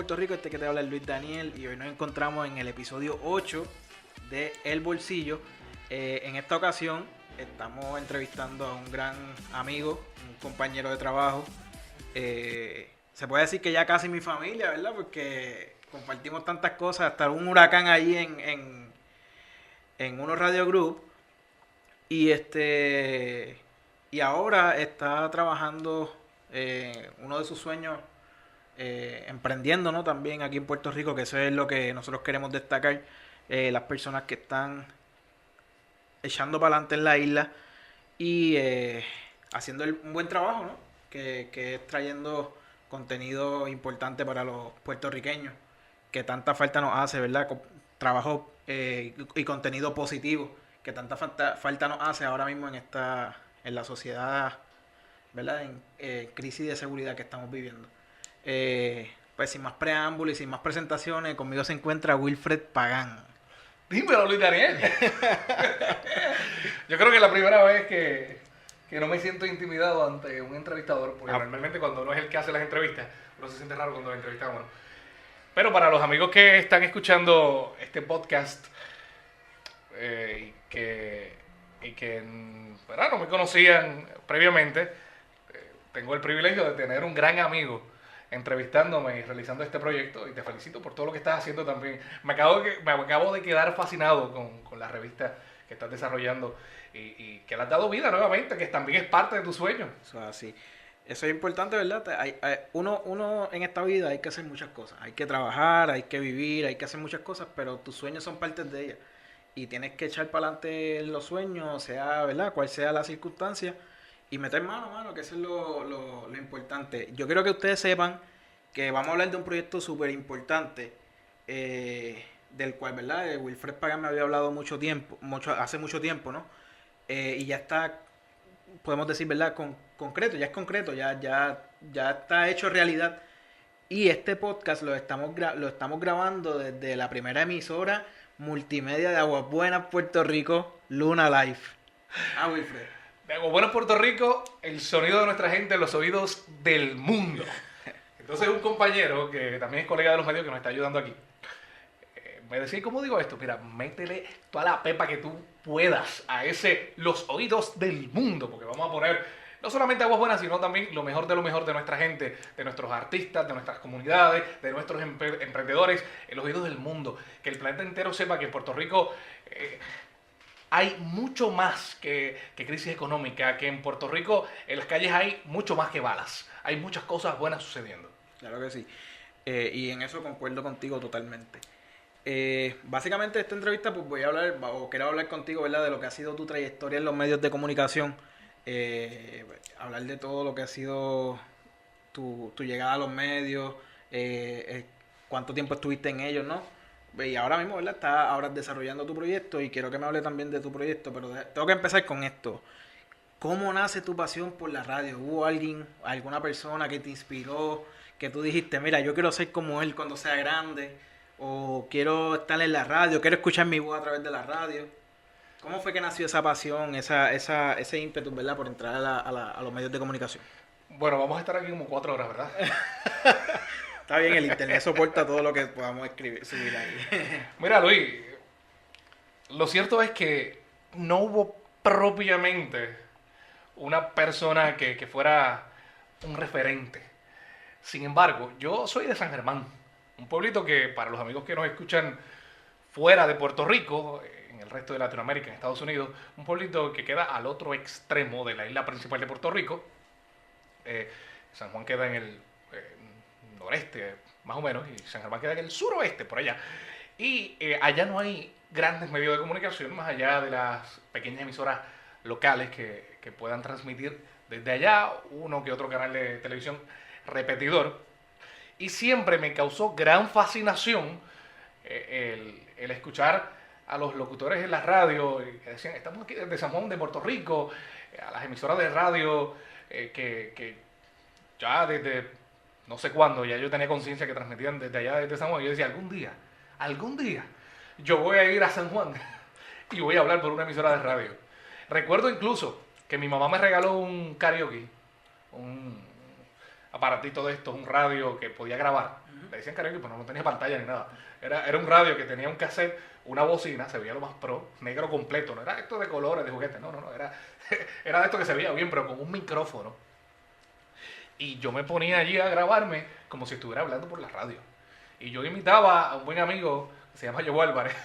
Puerto Rico, este que te habla es Luis Daniel y hoy nos encontramos en el episodio 8 de El Bolsillo. En esta ocasión estamos entrevistando a un gran amigo, un compañero de trabajo. Se puede decir que ya casi mi familia, ¿verdad? Porque compartimos tantas cosas, hasta un huracán ahí en unos Radio Group. Y ahora está trabajando uno de sus sueños, emprendiendo, ¿no? También aquí en Puerto Rico, que eso es lo que nosotros queremos destacar, las personas que están echando para adelante en la isla y haciendo un buen trabajo, ¿no? Que es trayendo contenido importante para los puertorriqueños, que tanta falta nos hace, ¿verdad? Trabajo y contenido positivo, que tanta falta nos hace ahora mismo en la sociedad, ¿verdad? En crisis de seguridad que estamos viviendo. Pues sin más preámbulos y sin más presentaciones, conmigo se encuentra Wilfred Pagán. Dímelo, Luis Daniel. Yo creo que es la primera vez que no me siento intimidado ante un entrevistador, porque normalmente cuando uno es el que hace las entrevistas, uno se siente raro cuando lo entrevistamos. Pero para los amigos que están escuchando este podcast y que ¿verdad? No me conocían previamente, tengo el privilegio de tener un gran amigo entrevistándome y realizando este proyecto, y te felicito por todo lo que estás haciendo también. Me acabo de quedar fascinado con la revista que estás desarrollando y que le has dado vida nuevamente, que también es parte de tu sueño. Eso es así. Eso es importante, ¿verdad? Uno en esta vida hay que hacer muchas cosas. Hay que trabajar, hay que vivir, hay que hacer muchas cosas, pero tus sueños son partes de ellas. Y tienes que echar para adelante los sueños, sea, ¿verdad? Cual sea la circunstancia. Y meter mano, que eso es lo importante. Yo quiero que ustedes sepan que vamos a hablar de un proyecto súper importante, del cual, ¿verdad? Wilfred Pagán me había hablado hace mucho tiempo, ¿no? Y ya está, podemos decir, ¿verdad? Concreto, ya es concreto, ya está hecho realidad. Y este podcast lo estamos grabando desde la primera emisora multimedia de Aguas Buenas, Puerto Rico, Luna Life. Wilfred. De Aguas Buenas, Puerto Rico, el sonido de nuestra gente en los oídos del mundo. Entonces un compañero, que también es colega de los medios, que nos está ayudando aquí, me decía, ¿cómo digo esto? Mira, métele toda la pepa que tú puedas a los oídos del mundo, porque vamos a poner no solamente Aguas Buenas, sino también lo mejor de nuestra gente, de nuestros artistas, de nuestras comunidades, de nuestros emprendedores, en los oídos del mundo. Que el planeta entero sepa que en Puerto Rico hay mucho más que crisis económica, que en Puerto Rico en las calles hay mucho más que balas. Hay muchas cosas buenas sucediendo. Claro que sí. Y en eso concuerdo contigo totalmente. Básicamente esta entrevista pues quiero hablar contigo, ¿verdad? De lo que ha sido tu trayectoria en los medios de comunicación. Hablar de todo lo que ha sido tu llegada a los medios, cuánto tiempo estuviste en ellos, ¿no? Y ahora mismo, ¿verdad? Estás ahora desarrollando tu proyecto y quiero que me hable también de tu proyecto, pero tengo que empezar con esto. ¿Cómo nace tu pasión por la radio? ¿Hubo alguna persona que te inspiró, que tú dijiste, mira, yo quiero ser como él cuando sea grande, o quiero estar en la radio, quiero escuchar mi voz a través de la radio? ¿Cómo fue que nació esa pasión, ese ímpetu, ¿verdad? Por entrar a los medios de comunicación. Bueno, vamos a estar aquí como 4 horas, ¿verdad? Está bien, el internet soporta todo lo que podamos subir ahí. Mira, Luis, lo cierto es que no hubo propiamente una persona que fuera un referente. Sin embargo, yo soy de San Germán, un pueblito que para los amigos que nos escuchan fuera de Puerto Rico, en el resto de Latinoamérica, en Estados Unidos, un pueblito que queda al otro extremo de la isla principal de Puerto Rico. San Juan queda en el noreste, más o menos, y San Germán queda en el suroeste, por allá. Y allá no hay grandes medios de comunicación, más allá de las pequeñas emisoras locales que puedan transmitir desde allá uno que otro canal de televisión repetidor. Y siempre me causó gran fascinación el escuchar a los locutores en la radio que decían, estamos aquí desde San Juan de Puerto Rico, a las emisoras de radio que ya desde no sé cuándo, ya yo tenía conciencia que transmitían desde allá, desde San Juan. Y yo decía, algún día, yo voy a ir a San Juan y voy a hablar por una emisora de radio. Recuerdo incluso que mi mamá me regaló un karaoke, un aparatito de estos, un radio que podía grabar. Uh-huh. Le decían karaoke, pero no tenía pantalla ni nada. Era un radio que tenía un cassette, una bocina, se veía lo más pro, negro completo. No era esto de colores, de juguetes, no. Era de esto que se veía bien, pero con un micrófono. Y yo me ponía allí a grabarme como si estuviera hablando por la radio. Y yo imitaba a un buen amigo que se llama Joe Álvarez,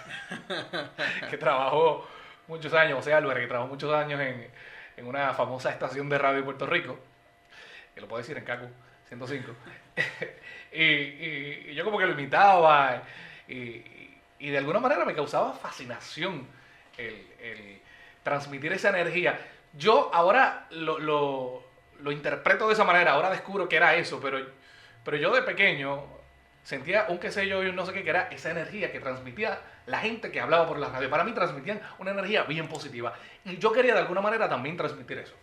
que trabajó muchos años, José Álvarez, que trabajó muchos años en una famosa estación de radio de Puerto Rico, que lo puedo decir en CACU 105. y yo como que lo imitaba y de alguna manera me causaba fascinación el transmitir esa energía. Yo ahora lo interpreto de esa manera, ahora descubro que era eso, pero yo de pequeño sentía un qué sé yo y un no sé qué, que era esa energía que transmitía la gente que hablaba por la radio. Para mí transmitían una energía bien positiva. Y yo quería de alguna manera también transmitir eso.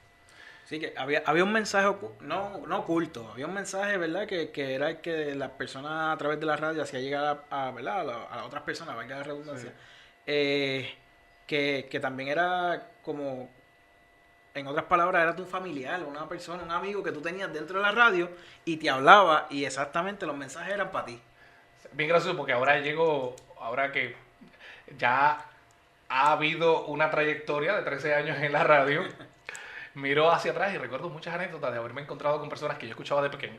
Sí, que había un mensaje, no oculto, había un mensaje, ¿verdad? Que era el que las personas a través de la radio hacía llegar ¿verdad? A otras personas, valga la redundancia. Sí. Que también era como, en otras palabras, era tu familiar, una persona, un amigo que tú tenías dentro de la radio y te hablaba y exactamente los mensajes eran para ti. Bien gracioso porque ahora que ya ha habido una trayectoria de 13 años en la radio, miro hacia atrás y recuerdo muchas anécdotas de haberme encontrado con personas que yo escuchaba de pequeño,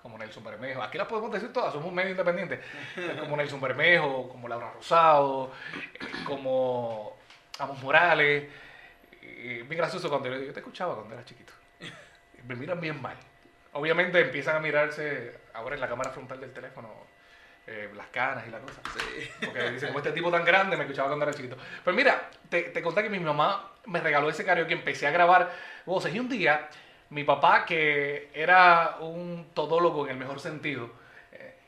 como Nelson Bermejo. Aquí las podemos decir todas, somos un medio independiente, como Nelson Bermejo, como Laura Rosado, como Amos Morales. Bien gracioso cuando yo te escuchaba cuando era chiquito. Me miran bien mal. Obviamente empiezan a mirarse ahora en la cámara frontal del teléfono las canas y la cosa. Sí. Porque dicen, como este tipo tan grande me escuchaba cuando era chiquito. Pero mira, te conté que mi mamá me regaló ese karaoke, empecé a grabar voces. Y un día, mi papá, que era un todólogo en el mejor sentido,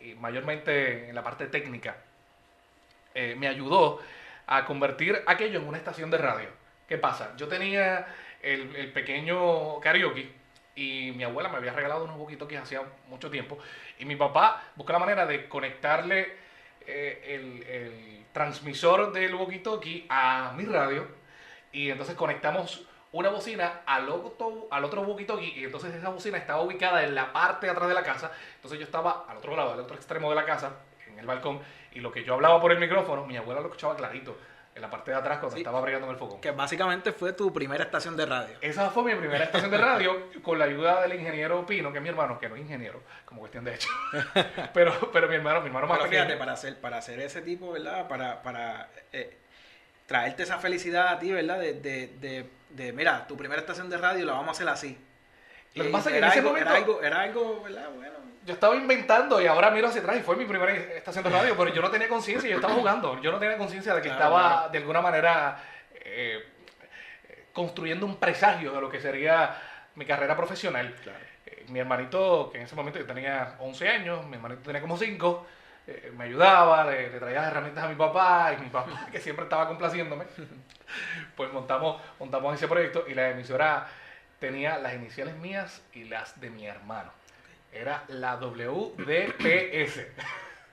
y mayormente en la parte técnica, me ayudó a convertir aquello en una estación de radio. ¿Qué pasa? Yo tenía el pequeño karaoke y mi abuela me había regalado unos walkie-talkies hacía mucho tiempo y mi papá buscó la manera de conectarle el transmisor del walkie-talkie a mi radio y entonces conectamos una bocina al otro walkie-talkie y entonces esa bocina estaba ubicada en la parte de atrás de la casa. Entonces yo estaba al otro lado, al otro extremo de la casa, en el balcón, y lo que yo hablaba por el micrófono, mi abuela lo escuchaba clarito en la parte de atrás cuando estaba brillando en el fogón. Que básicamente fue tu primera estación de radio. Esa fue mi primera estación de radio con la ayuda del ingeniero Pino, que es mi hermano, que no es ingeniero, como cuestión de hecho. pero mi hermano más pequeño. Fíjate, para hacer ese tipo, ¿verdad? Para traerte esa felicidad a ti, ¿verdad? Mira, tu primera estación de radio la vamos a hacer así. Lo que pasa es que en ese momento era algo, ¿verdad? Bueno. Yo estaba inventando y ahora miro hacia atrás y fue mi primera estación de radio, pero yo no tenía conciencia, yo estaba jugando, yo no tenía conciencia de que estaba de alguna manera construyendo un presagio de lo que sería mi carrera profesional. Claro. Mi hermanito, que en ese momento yo tenía 11 años, mi hermanito tenía como 5, me ayudaba, le traía las herramientas a mi papá y mi papá, que siempre estaba complaciéndome, pues montamos ese proyecto y la emisora tenía las iniciales mías y las de mi hermano. Era la WDPS.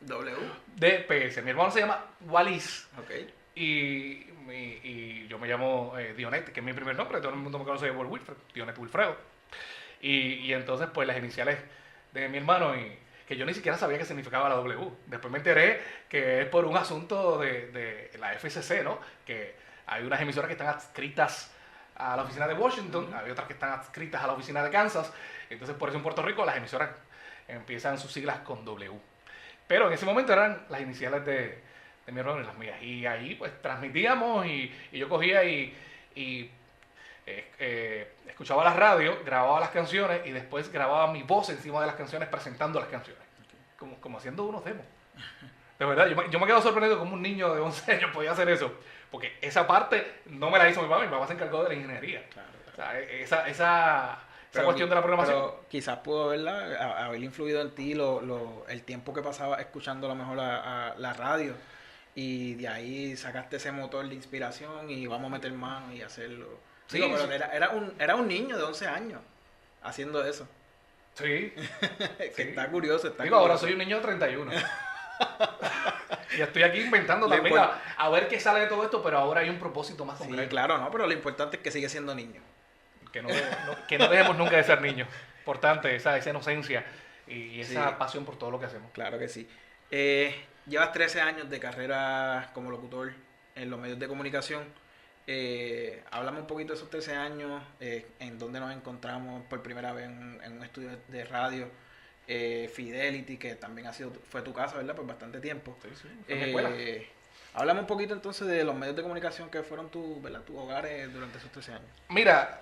DPS. Mi hermano se llama Wallis. Okay. Y yo me llamo Dionet, que es mi primer nombre. Todo el mundo me conoce por Wilfred. Dionet Wilfredo. Y entonces, pues, las iniciales de mi hermano, que yo ni siquiera sabía qué significaba la W. Después me enteré que es por un asunto de la FCC, ¿no? Que hay unas emisoras que están adscritas a la oficina de Washington, hay otras que están adscritas a la oficina de Kansas. Entonces, por eso en Puerto Rico las emisoras empiezan sus siglas con W. Pero en ese momento eran las iniciales de mi hermano y las mías. Y ahí pues transmitíamos y yo cogía y escuchaba la radio, grababa las canciones y después grababa mi voz encima de las canciones presentando las canciones. Como haciendo unos demos. De verdad, yo me quedo sorprendido como un niño de 11 años podía hacer eso. Porque esa parte no me la hizo mi papá se encargó de la ingeniería. Claro. O sea, esa cuestión de la programación. Pero quizás pudo haber influido en ti el tiempo que pasaba escuchando a lo mejor la radio y de ahí sacaste ese motor de inspiración y vamos a meter mano y hacerlo. Sí, Digo, pero sí. era un niño de 11 años haciendo eso. Sí. Que Sí. está curioso. Ahora soy un niño de 31. Y estoy aquí inventando también a ver qué sale de todo esto, pero ahora hay un propósito más concreto. Sí, claro, no, pero lo importante es que sigue siendo niño. Que no dejemos nunca de ser niños. Importante, esa inocencia y Sí, esa pasión por todo lo que hacemos. claro que sí. Llevas 13 años de carrera como locutor en los medios de comunicación. Háblame un poquito de esos 13 años, en dónde nos encontramos por primera vez en un estudio de radio. Fidelity, que también fue tu casa, ¿verdad? Por bastante tiempo. Sí, sí, fue mi escuela. Háblame un poquito entonces de los medios de comunicación que fueron ¿verdad? Tus hogares durante esos 13 años. Mira,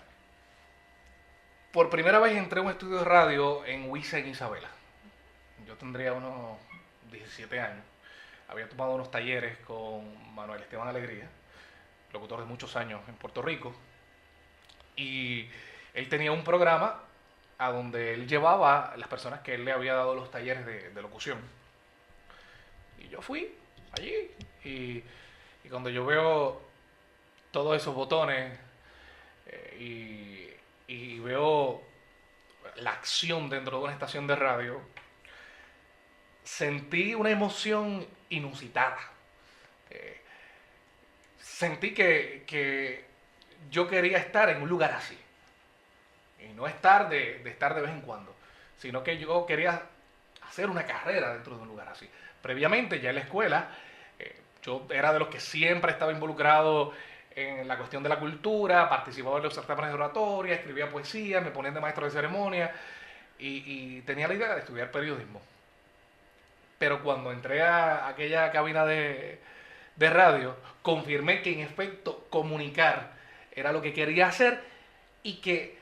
por primera vez entré a un estudio de radio en Huiza, en Isabela. Yo tendría unos 17 años. Había tomado unos talleres con Manuel Esteban Alegría, locutor de muchos años en Puerto Rico. Y él tenía un programa a donde él llevaba a las personas que él le había dado los talleres de locución. Y yo fui allí y cuando yo veo todos esos botones y veo la acción dentro de una estación de radio, sentí una emoción inusitada. Eh, Sentí que yo quería estar en un lugar así. Y no estar estar de vez en cuando, sino que yo quería hacer una carrera dentro de un lugar así. Previamente, ya en la escuela, yo era de los que siempre estaba involucrado en la cuestión de la cultura, participaba en los certámenes de oratoria, escribía poesía, me ponían de maestro de ceremonia y tenía la idea de estudiar periodismo. Pero cuando entré a aquella cabina de radio, confirmé que en efecto comunicar era lo que quería hacer y que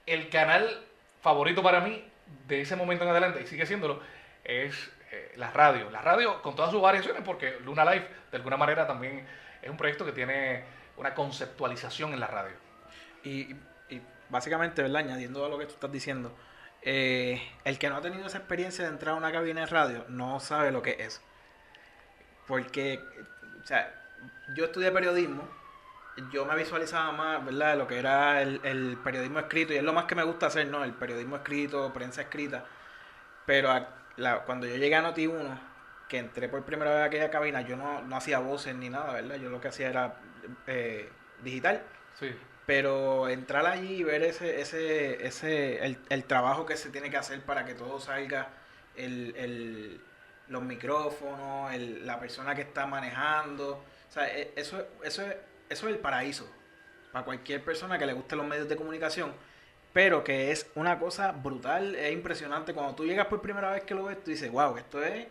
el canal favorito para mí de ese momento en adelante, y sigue siéndolo, es la radio. La radio con todas sus variaciones, porque Luna Live de alguna manera también es un proyecto que tiene una conceptualización en la radio. Y, y básicamente, ¿verdad? Añadiendo a lo que tú estás diciendo, el que no ha tenido esa experiencia de entrar a una cabina de radio no sabe lo que es. Porque, o sea, yo estudié periodismo, yo me visualizaba más, ¿verdad? Lo que era el periodismo escrito, y es lo más que me gusta hacer, ¿no? El periodismo escrito, prensa escrita. Pero cuando yo llegué a Noti1, que entré por primera vez a aquella cabina, yo no hacía voces ni nada, ¿verdad? Yo lo que hacía era digital. Sí. Pero entrar allí y ver el trabajo que se tiene que hacer para que todo salga, los micrófonos, la persona que está manejando, o sea, eso es el paraíso para cualquier persona que le guste los medios de comunicación, pero que es una cosa brutal, es impresionante. Cuando tú llegas por primera vez que lo ves, tú dices, wow, esto es...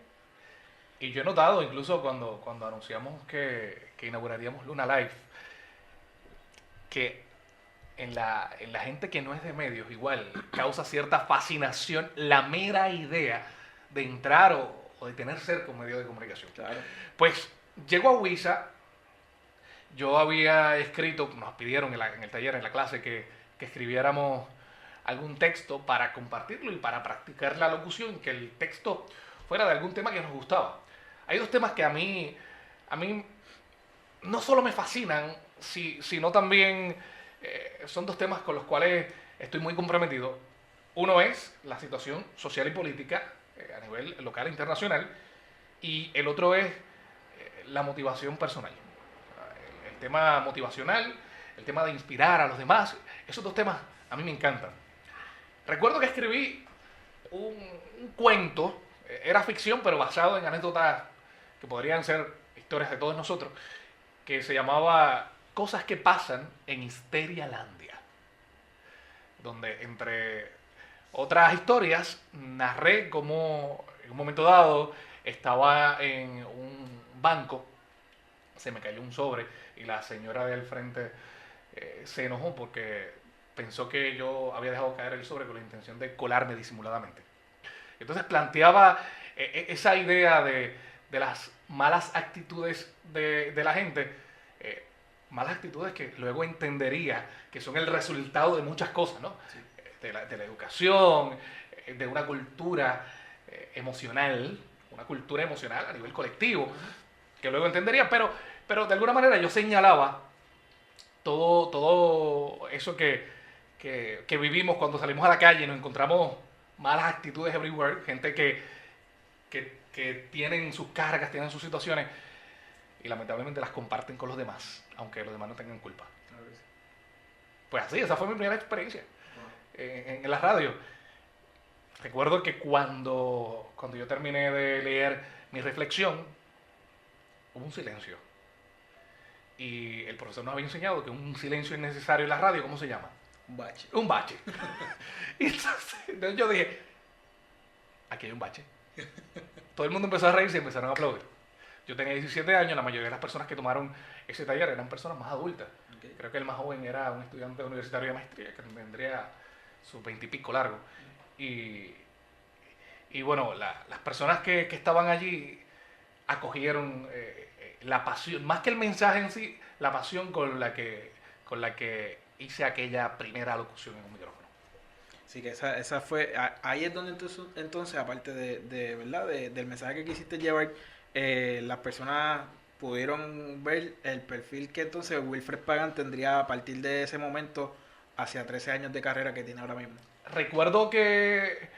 Y yo he notado, incluso cuando anunciamos que inauguraríamos Luna Live, que en la gente que no es de medios, igual causa cierta fascinación la mera idea de entrar o de tener cerca un medio de comunicación. Claro. Pues llego a Huiza, yo había escrito, nos pidieron en el taller, en la clase, que escribiéramos algún texto para compartirlo y para practicar la locución, que el texto fuera de algún tema que nos gustaba. Hay dos temas que a mí no solo me fascinan, sino también son dos temas con los cuales estoy muy comprometido. Uno es la situación social y política a nivel local e internacional, y el otro es la motivación personal. El tema motivacional, el tema de inspirar a los demás, esos dos temas a mí me encantan. Recuerdo que escribí un cuento, era ficción, pero basado en anécdotas que podrían ser historias de todos nosotros, que se llamaba Cosas que pasan en Histerialandia, donde entre otras historias narré cómo en un momento dado estaba en un banco, se me cayó un sobre y la señora del frente se enojó porque pensó que yo había dejado caer el sobre con la intención de colarme disimuladamente. Entonces planteaba esa idea de las malas actitudes de la gente, malas actitudes que luego entendería que son el resultado de muchas cosas, ¿no? Sí. De la educación, de una cultura emocional, una cultura emocional a nivel colectivo, que luego entendería, pero de alguna manera yo señalaba todo eso que vivimos cuando salimos a la calle y nos encontramos malas actitudes everywhere, gente que tienen sus cargas, tienen sus situaciones y lamentablemente las comparten con los demás, aunque los demás no tengan culpa. Pues así, esa fue mi primera experiencia en la radio. Recuerdo que cuando yo terminé de leer mi reflexión, hubo un silencio. Y el profesor nos había enseñado que un silencio innecesario en la radio, ¿cómo se llama? Un bache. Un bache. Y entonces yo dije, aquí hay un bache. Todo el mundo empezó a reírse y empezaron a aplaudir. Yo tenía 17 años, la mayoría de las personas que tomaron ese taller eran personas más adultas. Okay. Creo que el más joven era un estudiante universitario de maestría, que tendría sus 20 y pico largo. Y, y bueno, las personas que estaban allí acogieron la pasión, más que el mensaje en sí, la pasión con la que hice aquella primera locución en un micrófono. Sí, que esa fue, ahí es donde entonces aparte ¿verdad? Del mensaje que quisiste llevar, las personas pudieron ver el perfil que entonces Wilfred Pagan tendría a partir de ese momento hacia 13 años de carrera que tiene ahora mismo. Recuerdo que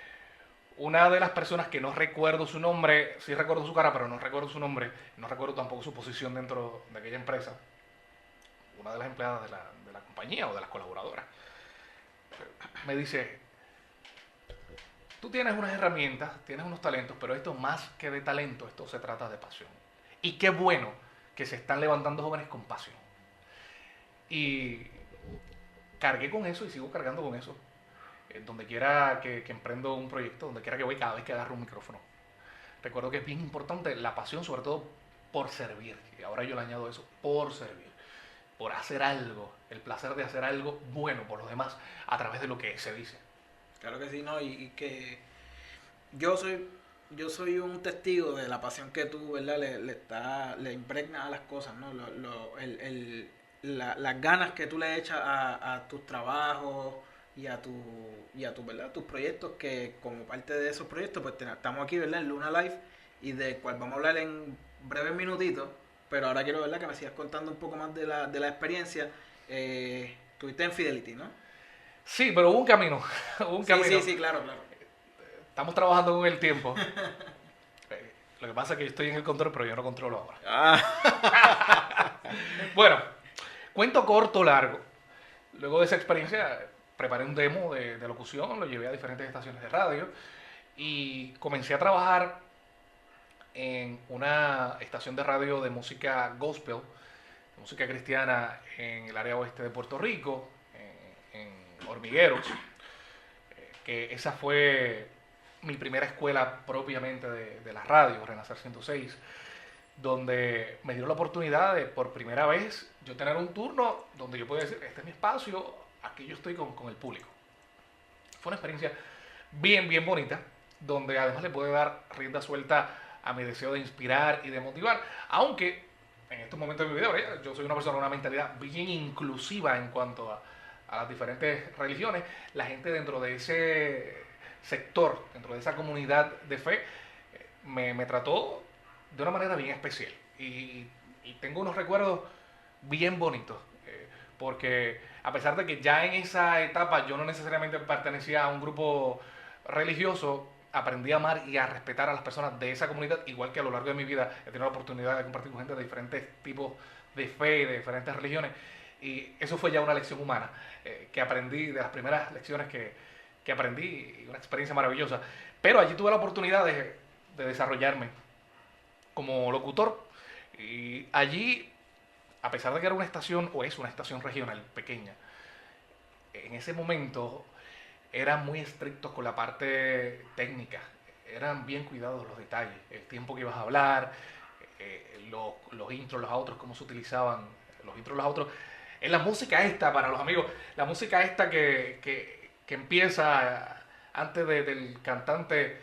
una de las personas que no recuerdo su nombre, sí recuerdo su cara, pero no recuerdo su nombre, no recuerdo tampoco su posición dentro de aquella empresa, una de las empleadas de la compañía o de las colaboradoras, me dice, tú tienes unas herramientas, tienes unos talentos, pero esto más que de talento, esto se trata de pasión. Y qué bueno que se están levantando jóvenes con pasión. Y cargué con eso y sigo cargando con eso. Donde quiera que emprendo un proyecto, donde quiera que voy, cada vez que agarro un micrófono. Recuerdo que es bien importante la pasión, sobre todo por servir. Y ahora yo le añado eso, por servir. Por hacer algo, el placer de hacer algo bueno por los demás a través de lo que se dice. Claro que sí, ¿no? Y que yo soy un testigo de la pasión que tú, ¿verdad? Le impregnas a las cosas, ¿no? Las ganas que tú le echas a tus trabajos y a ¿verdad? Tus proyectos, que como parte de esos proyectos, pues estamos aquí, ¿verdad? En Luna Live, y de cual vamos a hablar en breves minutitos, pero ahora quiero, ¿verdad? Que me sigas contando un poco más de la experiencia. Tuviste en Fidelity, ¿no? Sí, pero hubo un camino. Hubo un camino. Sí, claro. Estamos trabajando con el tiempo. Lo que pasa es que yo estoy en el control, pero yo no controlo ahora. Bueno, cuento corto, largo. Luego de esa experiencia, preparé un demo de locución, lo llevé a diferentes estaciones de radio y comencé a trabajar en una estación de radio de música gospel, de música cristiana en el área oeste de Puerto Rico, en Hormigueros, que esa fue mi primera escuela propiamente de la radio, Renacer 106, donde me dio la oportunidad de por primera vez yo tener un turno donde yo podía decir, este es mi espacio, aquí yo estoy con el público. Fue una experiencia bien bonita, donde además le pude dar rienda suelta a mi deseo de inspirar y de motivar, aunque en estos momentos de mi vida, yo soy una persona con una mentalidad bien inclusiva en cuanto a las diferentes religiones. La gente dentro de ese sector, dentro de esa comunidad de fe, me trató de una manera bien especial. Y tengo unos recuerdos bien bonitos, porque a pesar de que ya en esa etapa yo no necesariamente pertenecía a un grupo religioso, aprendí a amar y a respetar a las personas de esa comunidad, igual que a lo largo de mi vida he tenido la oportunidad de compartir con gente de diferentes tipos de fe y de diferentes religiones. Y eso fue ya una lección humana, que aprendí, de las primeras lecciones que aprendí, y una experiencia maravillosa. Pero allí tuve la oportunidad de desarrollarme como locutor. Y allí, a pesar de que era una estación, o es una estación regional pequeña, en ese momento eran muy estrictos con la parte técnica. Eran bien cuidados los detalles, el tiempo que ibas a hablar, los intros, los outros, cómo se utilizaban los intros, los outros. En la música esta, para los amigos, la música esta que empieza antes del cantante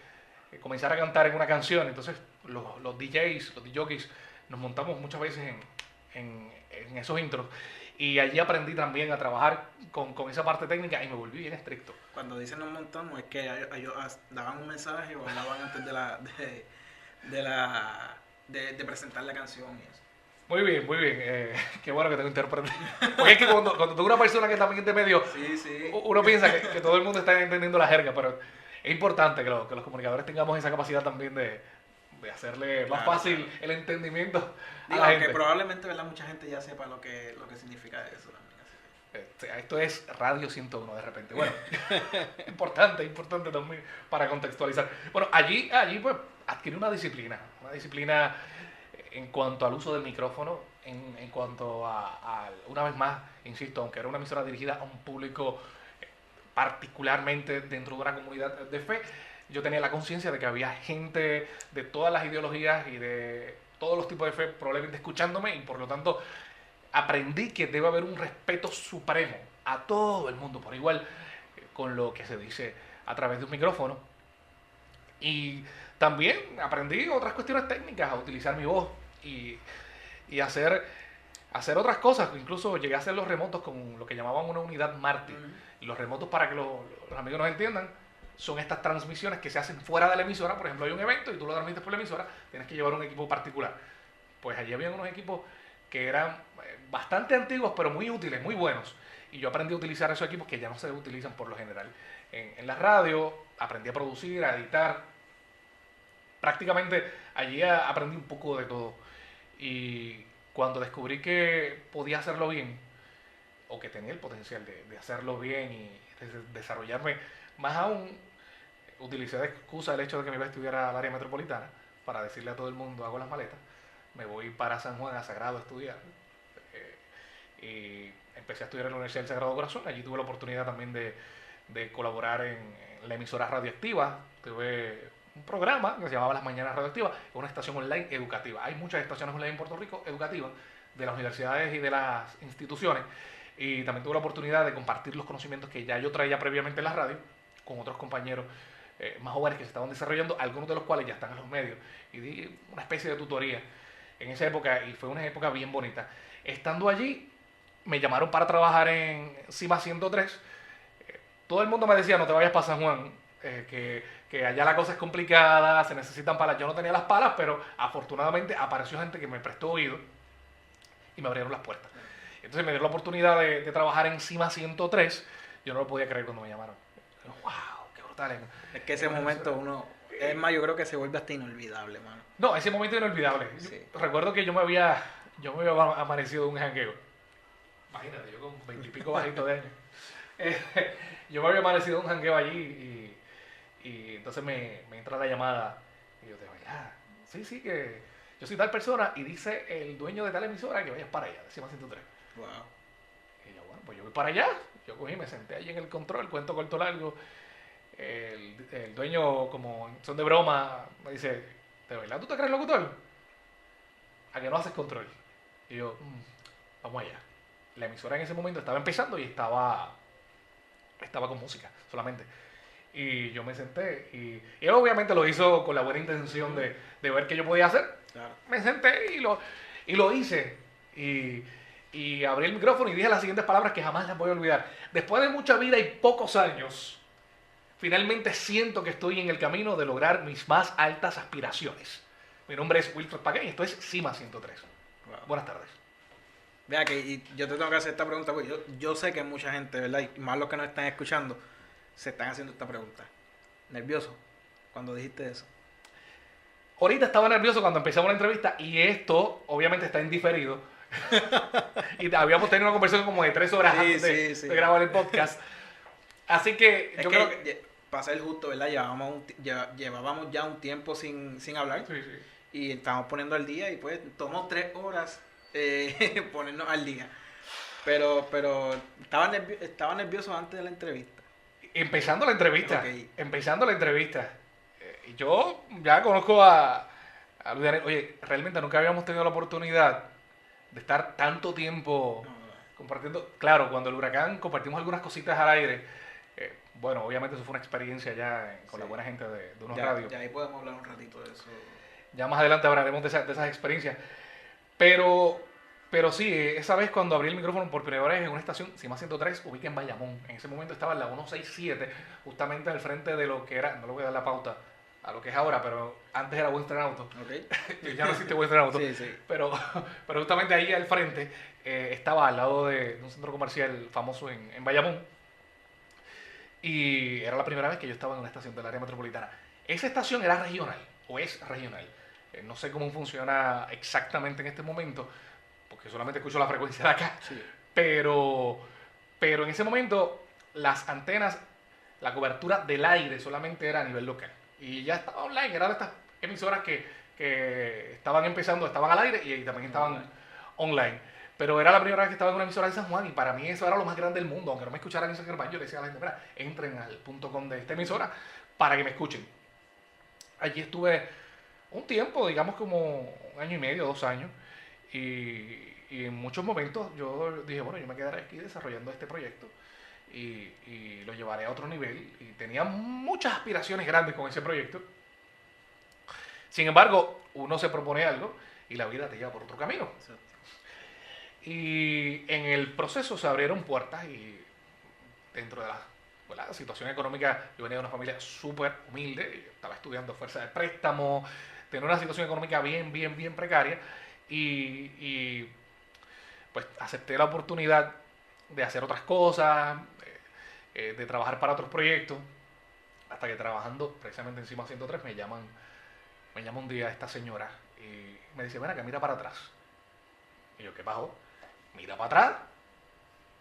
comenzar a cantar en una canción. Entonces los DJs, los DJs, nos montamos muchas veces en esos intros. Y allí aprendí también a trabajar con esa parte técnica y me volví bien estricto. Cuando dicen nos montamos es que ellos daban un mensaje o hablaban antes de presentar la canción y eso. Muy bien. Qué bueno que tengo intérprete. Porque es que cuando tú eres una persona que también te medio, sí. uno piensa que todo el mundo está entendiendo la jerga, pero es importante que los comunicadores tengamos esa capacidad también de hacerle más fácil el entendimiento a la gente. Que probablemente, ¿verdad? Mucha gente ya sepa lo que significa eso también. Esto es Radio 101 de repente. Bueno, importante también para contextualizar. Bueno, allí pues adquirí una disciplina en cuanto al uso del micrófono, en cuanto una vez más, insisto, aunque era una emisora dirigida a un público particularmente dentro de una comunidad de fe, yo tenía la conciencia de que había gente de todas las ideologías y de todos los tipos de fe probablemente escuchándome, y por lo tanto aprendí que debe haber un respeto supremo a todo el mundo por igual con lo que se dice a través de un micrófono. Y también aprendí otras cuestiones técnicas, a utilizar mi voz y hacer otras cosas. Incluso llegué a hacer los remotos con lo que llamaban una unidad mártir. Y los remotos, para que los amigos nos entiendan, son estas transmisiones que se hacen fuera de la emisora. Por ejemplo, hay un evento y tú lo transmites por la emisora, tienes que llevar un equipo particular. Pues allí había unos equipos que eran bastante antiguos, pero muy útiles, muy buenos. Y yo aprendí a utilizar esos equipos que ya no se utilizan por lo general en la radio. Aprendí a producir, a editar. Prácticamente allí aprendí un poco de todo. Y cuando descubrí que podía hacerlo bien, o que tenía el potencial de hacerlo bien y de desarrollarme más aún, utilicé de excusa el hecho de que me iba a estudiar al área metropolitana para decirle a todo el mundo: hago las maletas, me voy para San Juan a Sagrado a estudiar. Y empecé a estudiar en la Universidad del Sagrado Corazón. Allí tuve la oportunidad también de colaborar en la emisora radioactiva. Tuve un programa que se llamaba Las Mañanas Radioactivas, una estación online educativa. Hay muchas estaciones online en Puerto Rico educativas de las universidades y de las instituciones. Y también tuve la oportunidad de compartir los conocimientos que ya yo traía previamente en la radio con otros compañeros más jóvenes que se estaban desarrollando, algunos de los cuales ya están en los medios. Y di una especie de tutoría en esa época, y fue una época bien bonita. Estando allí, me llamaron para trabajar en CIMA 103. Todo el mundo me decía: no te vayas para San Juan, que allá la cosa es complicada, se necesitan palas. Yo no tenía las palas, pero afortunadamente apareció gente que me prestó oído y me abrieron las puertas. Entonces me dieron la oportunidad de trabajar en CIMA 103. Yo no lo podía creer cuando me llamaron. ¡Wow! ¡Qué brutal! Es que ese momento uno... Es más, yo creo que se vuelve hasta inolvidable, mano. No, ese momento inolvidable. Sí. Recuerdo que yo me había amanecido de un jangueo. Imagínate, yo con 20 y pico bajitos de años. Yo me había amanecido de un jangueo allí y entonces me entra la llamada y yo te digo: sí, que yo soy tal persona y dice el dueño de tal emisora que vayas para allá, de CIMA 103. Wow. Y yo: bueno, pues yo voy para allá. Yo cogí, me senté allí en el control, cuento corto largo. El dueño, como en son de broma, me dice: ¿de verdad tú te crees locutor? ¿A que no haces control? Y yo: vamos allá. La emisora en ese momento estaba empezando y estaba con música solamente. Y yo me senté y él obviamente lo hizo con la buena intención de ver qué yo podía hacer. Claro. Me senté y lo hice. Y abrí el micrófono y dije las siguientes palabras que jamás las voy a olvidar. Después de mucha vida y pocos años, finalmente siento que estoy en el camino de lograr mis más altas aspiraciones. Mi nombre es Wilfred Paquén y esto es CIMA 103. Wow. Buenas tardes. Vea que y yo te tengo que hacer esta pregunta, porque yo sé que mucha gente, ¿verdad? Y más los que nos están escuchando, se están haciendo esta pregunta. ¿Nervioso cuando dijiste eso? Ahorita estaba nervioso cuando empezamos la entrevista y esto obviamente está indiferido. Y habíamos tenido una conversación como de 3 horas antes de grabar el podcast. Así que yo creo que, para ser justo, ¿verdad? Llevábamos ya un tiempo sin hablar. Sí. Y estamos poniendo al día y pues tomó 3 horas ponernos al día. Pero estaba nervioso antes de la entrevista. Empezando la entrevista. Okay. Yo ya conozco a Luis. Oye, realmente nunca habíamos tenido la oportunidad de estar tanto tiempo compartiendo. Claro, cuando el huracán compartimos algunas cositas al aire. Bueno, obviamente eso fue una experiencia ya con la buena gente de unos radios. Ya ahí podemos hablar un ratito de eso. Ya más adelante hablaremos de esas experiencias. Pero sí, esa vez cuando abrí el micrófono por primera vez en una estación, CIMA 103, ubica en Bayamón. En ese momento estaba en la 167, justamente al frente de lo que era, no le voy a dar la pauta a lo que es ahora, pero antes era Western Auto. Okay. Ya no existe Western Auto. Sí. Pero justamente ahí al frente estaba al lado de un centro comercial famoso en Bayamón. Y era la primera vez que yo estaba en una estación del área metropolitana. Esa estación era regional, o es regional. No sé cómo funciona exactamente en este momento, porque solamente escucho la frecuencia de acá. Sí. Pero Pero en ese momento las antenas, la cobertura del aire solamente era a nivel local. Y ya estaba online, eran de estas emisoras que estaban empezando, estaban al aire y también estaban online. Pero era la primera vez que estaba en una emisora de San Juan y para mí eso era lo más grande del mundo. Aunque no me escucharan en San Germán, yo le decía a la gente, mira, entren al .com de esta emisora para que me escuchen. Allí estuve un tiempo, digamos como 1 año y medio, 2 años. Y en muchos momentos yo dije, bueno, yo me quedaré aquí desarrollando este proyecto y lo llevaré a otro nivel. Y tenía muchas aspiraciones grandes con ese proyecto. Sin embargo, uno se propone algo y la vida te lleva por otro camino. Exacto. Y en el proceso se abrieron puertas y dentro de la situación económica, yo venía de una familia súper humilde, estaba estudiando fuerza de préstamo, tenía una situación económica bien precaria y pues acepté la oportunidad de hacer otras cosas, de trabajar para otros proyectos, hasta que trabajando precisamente en Cima 103 me llama un día esta señora y me dice, ven acá, mira para atrás. Y yo, ¿qué pasó? Mira para atrás.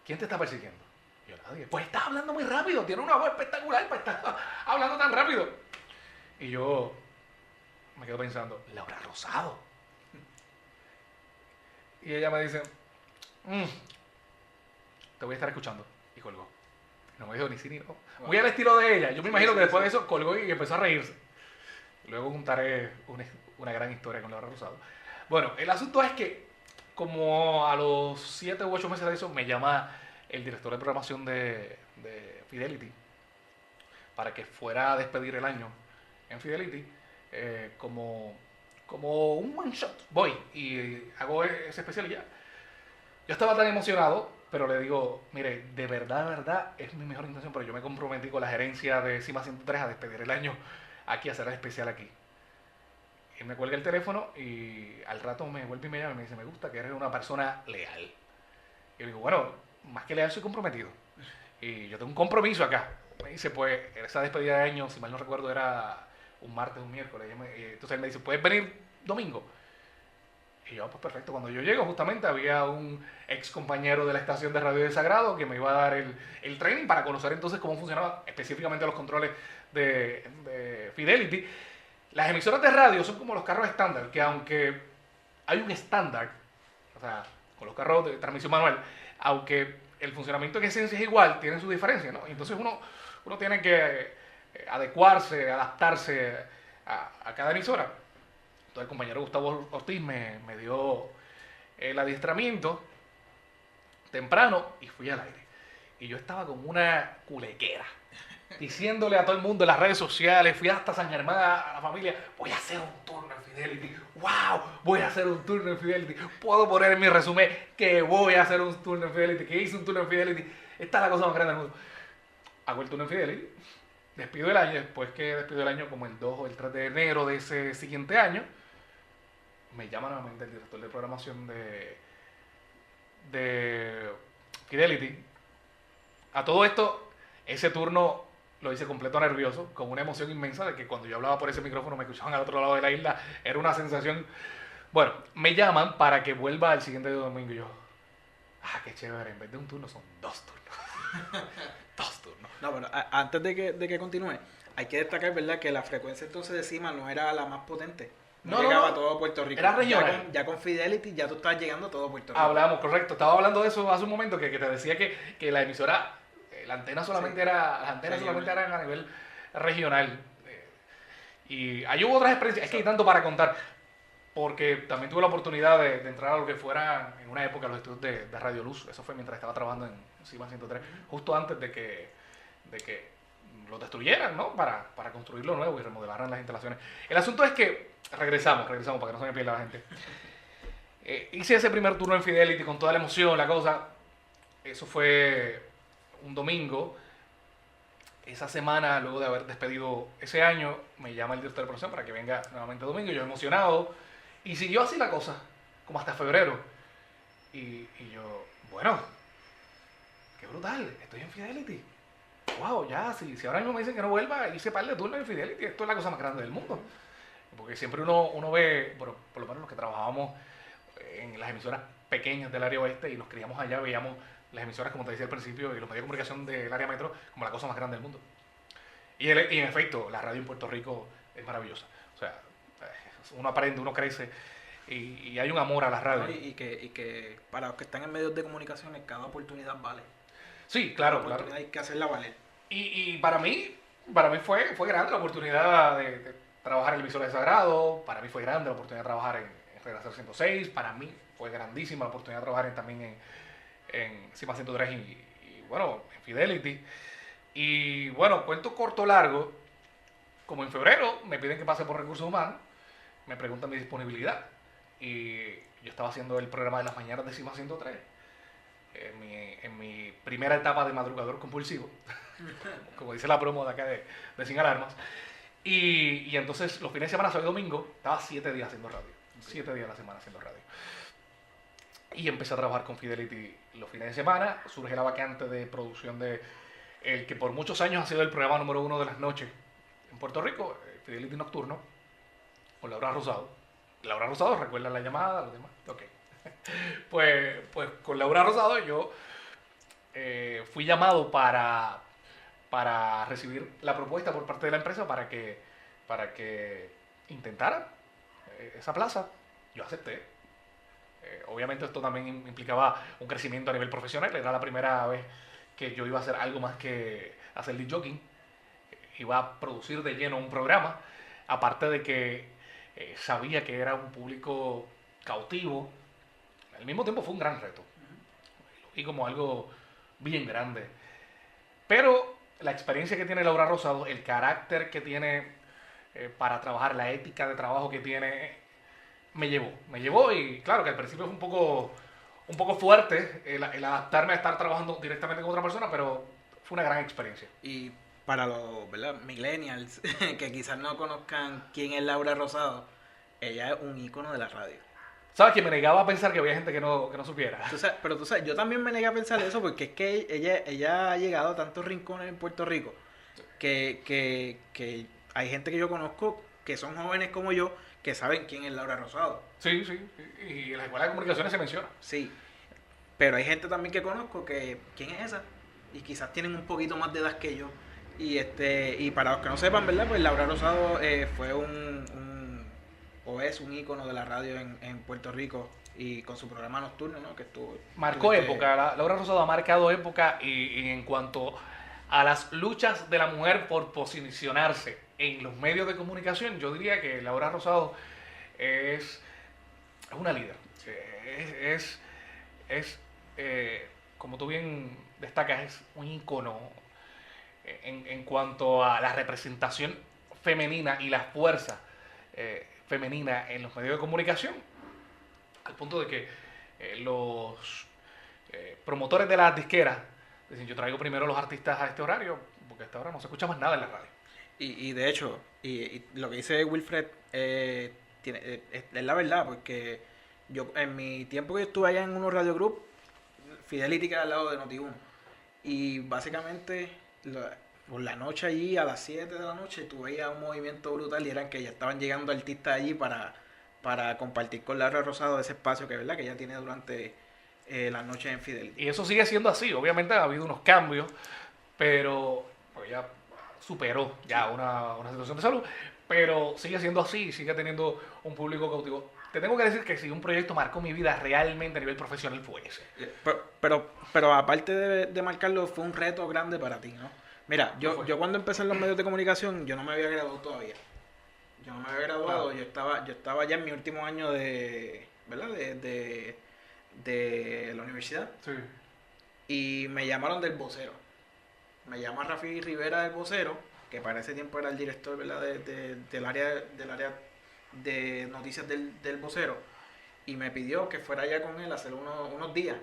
¿Quién te está persiguiendo? Y yo, nadie. Pues estás hablando muy rápido, tiene una voz espectacular para estar hablando tan rápido. Y yo me quedo pensando, Laura Rosado. Y ella me dice, te voy a estar escuchando. Y colgó. No me dijo ni sí ni no. Muy al estilo de ella. Yo me imagino que después de eso colgó y empezó a reírse. Luego contaré una gran historia con Laura Rosado. Bueno, el asunto es que como a los 7 u 8 meses de eso me llama el director de programación de Fidelity para que fuera a despedir el año en Fidelity como un one shot. Voy y hago ese especial y ya. Yo estaba tan emocionado, pero le digo, mire, de verdad, es mi mejor intención, pero yo me comprometí con la gerencia de Cima 103 a despedir el año aquí, a hacer el especial aquí. Y me cuelga el teléfono y al rato me vuelve y me llama y me dice, me gusta que eres una persona leal. Y yo digo, bueno, más que leal soy comprometido. Y yo tengo un compromiso acá. Me dice, pues, esa despedida de año, si mal no recuerdo, era un martes, un miércoles. Y entonces él me dice, ¿puedes venir domingo? Y yo, pues perfecto. Cuando yo llego, justamente había un ex compañero de la estación de Radio de Sagrado que me iba a dar el training para conocer entonces cómo funcionaban específicamente los controles de Fidelity. Las emisoras de radio son como los carros estándar, que aunque hay un estándar, o sea, con los carros de transmisión manual, aunque el funcionamiento en esencia es igual, tienen sus diferencias, ¿no? Entonces uno tiene que adecuarse, adaptarse a cada emisora. Entonces el compañero Gustavo Ortiz me dio el adiestramiento temprano y fui al aire. Y yo estaba como una culequera, diciéndole a todo el mundo en las redes sociales, fui hasta San Germán a la familia, voy a hacer un turno en Fidelity, wow, voy a hacer un turno en Fidelity, puedo poner en mi resumen que voy a hacer un turno en Fidelity, que hice un turno en Fidelity, esta es la cosa más grande del mundo. Hago el turno en Fidelity, despido el año, después que despido el año como el 2 o el 3 de enero de ese siguiente año, me llama nuevamente el director de programación de Fidelity. A todo esto, ese turno lo hice completo nervioso, con una emoción inmensa de que cuando yo hablaba por ese micrófono me escuchaban al otro lado de la isla, era una sensación. Bueno, me llaman para que vuelva al siguiente domingo y yo, qué chévere, en vez de un turno son 2 turnos. 2 turnos. No, pero antes de que continúe, hay que destacar, ¿verdad?, que la frecuencia entonces de Cima no era la más potente. No llegaba a todo Puerto Rico. Era regional. Ya con Fidelity ya tú estás llegando a todo Puerto Rico. Hablamos, correcto. Estaba hablando de eso hace un momento, que te decía que la emisora, la antena solamente era, las antenas solamente eran a nivel regional. Y ahí hubo otras experiencias, es que hay tanto para contar, porque también tuve la oportunidad de entrar a lo que fuera en una época los estudios de Radio Luz. Eso fue mientras estaba trabajando en Cima 103, justo antes de que lo destruyeran, ¿no? Para construir lo nuevo y remodelaran las instalaciones. El asunto es que regresamos para que no se me pierda la gente. Hice ese primer turno en Fidelity con toda la emoción, la cosa. Eso fue un domingo. Esa semana, luego de haber despedido ese año, me llama el director de producción para que venga nuevamente domingo. Yo emocionado. Y siguió así la cosa, como hasta febrero. Y yo, bueno, qué brutal, estoy en Fidelity. Wow, ya, si ahora mismo me dicen que no vuelva, hice par de turnos en Fidelity, esto es la cosa más grande del mundo. Porque siempre uno ve, por lo menos los que trabajábamos en las emisoras pequeñas del área oeste y nos criamos allá, veíamos las emisoras, como te decía al principio, y los medios de comunicación del área metro como la cosa más grande del mundo. Y en efecto, la radio en Puerto Rico es maravillosa. O sea, uno aprende, uno crece y hay un amor a la radio. ¿No? Y que para los que están en medios de comunicación, cada oportunidad vale. Sí, Cada claro, claro. oportunidad hay que hacerla valer. Y para mí fue grande la oportunidad de trabajar en el Emisora de Sagrado, para mí fue grande la oportunidad de trabajar en Redacción 106, para mí fue grandísima la oportunidad de trabajar también en Cima 103 y bueno, en Fidelity. Y bueno, cuento corto largo, como en febrero me piden que pase por Recursos Humanos, me preguntan mi disponibilidad. Y yo estaba haciendo el programa de las mañanas de Cima 103, en mi primera etapa de madrugador compulsivo, como dice la promo de acá de Sin Alarmas. Y entonces los fines de semana, sábado y domingo, estaba 7 días haciendo radio. 7 días a la semana haciendo radio. Y empecé a trabajar con Fidelity los fines de semana. Surge la vacante de producción de el que por muchos años ha sido el programa número 1 de las noches en Puerto Rico, Fidelity Nocturno, con Laura Rosado. Laura Rosado, ¿recuerdan la llamada? Los demás. Ok. Pues con Laura Rosado yo fui llamado para recibir la propuesta por parte de la empresa para que intentara esa plaza. Yo acepté. Obviamente esto también implicaba un crecimiento a nivel profesional. Era la primera vez que yo iba a hacer algo más que hacer lead jogging. Iba a producir de lleno un programa. Aparte de que sabía que era un público cautivo. Al mismo tiempo fue un gran reto. Lo vi como algo bien grande. Pero la experiencia que tiene Laura Rosado, el carácter que tiene para trabajar, la ética de trabajo que tiene, me llevó y claro que al principio fue un poco fuerte el adaptarme a estar trabajando directamente con otra persona, pero fue una gran experiencia. Y para los, ¿verdad?, millennials que quizás no conozcan quién es Laura Rosado, ella es un ícono de la radio. ¿Sabes? Que me negaba a pensar que había gente que no supiera. Pero tú sabes, yo también me negué a pensar eso porque es que ella ha llegado a tantos rincones en Puerto Rico que hay gente que yo conozco que son jóvenes como yo que saben quién es Laura Rosado. Sí, sí. Y en la escuela de comunicaciones se menciona. Sí, pero hay gente también que conozco que, ¿quién es esa? Y quizás tienen un poquito más de edad que yo. Y para los que no sepan, ¿verdad? Pues Laura Rosado fue o es un ícono de la radio en Puerto Rico y con su programa nocturno, ¿no? Que marcó época. Laura Rosado ha marcado época y en cuanto a las luchas de la mujer por posicionarse en los medios de comunicación, yo diría que Laura Rosado es una líder. Como tú bien destacas, es un ícono en cuanto a la representación femenina y la fuerza femenina en los medios de comunicación, al punto de que los promotores de las disqueras dicen: yo traigo primero los artistas a este horario porque a esta hora no se escucha más nada en la radio. Y de hecho, y lo que dice Wilfred es la verdad, porque yo en mi tiempo que estuve allá en unos Radio Group, Fidelity queda al lado de Noti1, y básicamente por la noche allí a las 7 de la noche tú veías un movimiento brutal y eran que ya estaban llegando artistas allí para compartir con Laura Rosado ese espacio que, ¿verdad?, que ella tiene durante las noches en Fidelity. Y eso sigue siendo así. Obviamente ha habido unos cambios, pero pues ya superó ya una situación de salud, pero sigue siendo así, sigue teniendo un público cautivo. Te tengo que decir que si un proyecto marcó mi vida realmente a nivel profesional fue ese. Pero aparte de marcarlo, fue un reto grande para ti, ¿no? Mira, yo cuando empecé en los medios de comunicación, yo no me había graduado todavía. Yo no me había graduado, claro. yo estaba ya en mi último año de, ¿verdad?, de la universidad. Sí. Y me llamaron del Vocero. Me llama Rafi Rivera del Vocero, que para ese tiempo era el director, ¿verdad?, del área de noticias del Vocero, y me pidió que fuera allá con él a hacer unos días,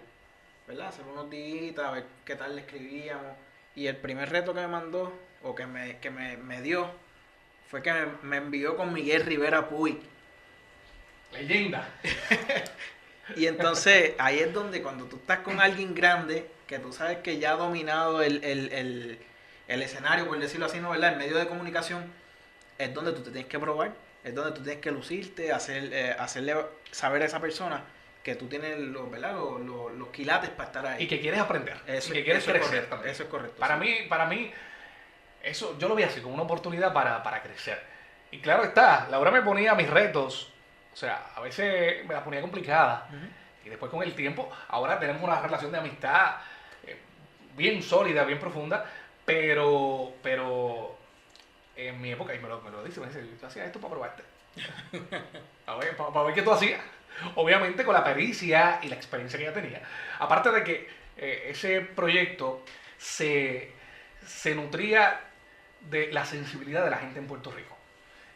¿verdad? Hacer unos días, a ver qué tal le escribíamos. Y el primer reto que me mandó, o que me dio, fue que me envió con Miguel Rivera Puig. Leyenda. Y entonces ahí es donde cuando tú estás con alguien grande, que tú sabes que ya ha dominado el escenario, por decirlo así, ¿no?, ¿verdad?, el medio de comunicación, es donde tú te tienes que probar, es donde tú tienes que lucirte, hacerle saber a esa persona que tú tienes ¿verdad? Los quilates para estar ahí. Y que quieres aprender. Eso, y que quieres eso es crecer correcto, también. eso es correcto. Para mí, eso yo lo vi así, como una oportunidad para crecer. Y claro está, Laura me ponía mis retos, o sea, a veces me las ponía complicadas. Y después con el tiempo, ahora tenemos una relación de amistad bien sólida, bien profunda, pero en mi época, y me lo dice, yo hacía esto para probarte. Para ver qué tú hacías. Obviamente con la pericia y la experiencia que ella tenía. Aparte de que ese proyecto se nutría de la sensibilidad de la gente en Puerto Rico.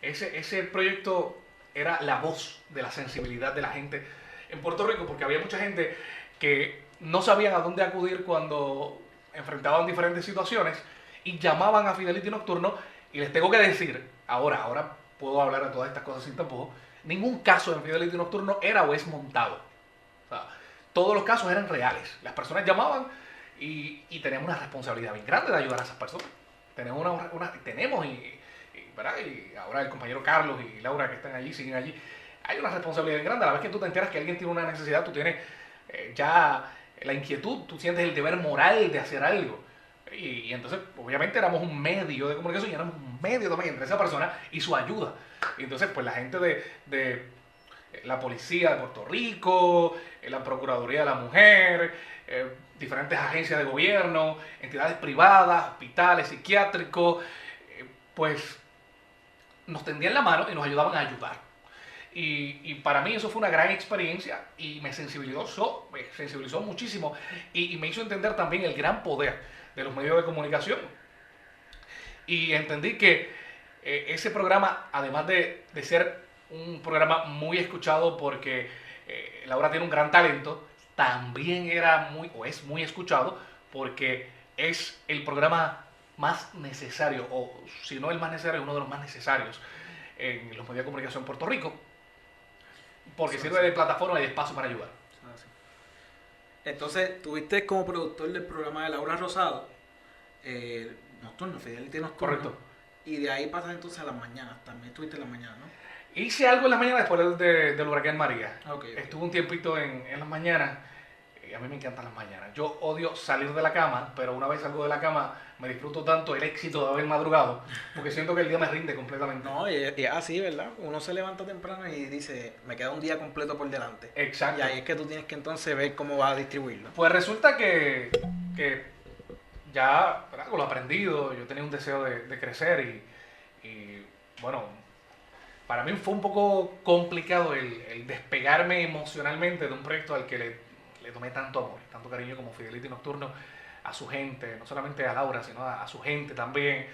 Ese proyecto era la voz de la sensibilidad de la gente en Puerto Rico, porque había mucha gente que no sabían a dónde acudir cuando enfrentaban diferentes situaciones y llamaban a Fidelity Nocturno. Y les tengo que decir, ahora puedo hablar de todas estas cosas sin tampoco, ningún caso en Fidelity Nocturno era o es montado. O sea, todos los casos eran reales. Las personas llamaban y teníamos una responsabilidad bien grande de ayudar a esas personas. Tenemos ¿verdad? Y ahora el compañero Carlos y Laura que están allí, siguen allí. Hay una responsabilidad bien grande. A la vez que tú te enteras que alguien tiene una necesidad, tú tienes ya la inquietud, tú sientes el deber moral de hacer algo. Y entonces, obviamente, éramos un medio de comunicación y éramos un medio también entre esa persona y su ayuda. Y entonces, pues la gente de la policía de Puerto Rico, la Procuraduría de la Mujer, diferentes agencias de gobierno, entidades privadas, hospitales psiquiátricos, pues nos tendían la mano y nos ayudaban a ayudar. Y para mí eso fue una gran experiencia y me sensibilizó muchísimo y me hizo entender también el gran poder de los medios de comunicación. Y entendí que ese programa, además de ser un programa muy escuchado porque Laura tiene un gran talento, también es muy escuchado porque es el programa más necesario, o si no el más necesario, uno de los más necesarios en los medios de comunicación en Puerto Rico, porque sirve de plataforma y de espacio para ayudar. Entonces, tuviste como productor del programa de Laura Rosado, Nocturno, Fidelity Nocturno. Correcto. Y de ahí pasas entonces a las mañanas. También estuviste en las mañanas, ¿no? Hice algo en la mañana después del huracán María. Okay. Estuve un tiempito en las mañanas. A mí me encantan las mañanas. Yo odio salir de la cama, pero una vez salgo de la cama me disfruto tanto el éxito de haber madrugado, porque siento que el día me rinde completamente. No, y es así, ¿verdad? Uno se levanta temprano y dice, me queda un día completo por delante. Exacto. Y ahí es que tú tienes que entonces ver cómo vas a distribuirlo. Pues resulta que ya, ¿verdad? Con lo aprendido, yo tenía un deseo de crecer y bueno, para mí fue un poco complicado el despegarme emocionalmente de un proyecto al que le tomé tanto amor, tanto cariño como Fidelity Nocturno, a su gente, no solamente a Laura, sino a su gente también,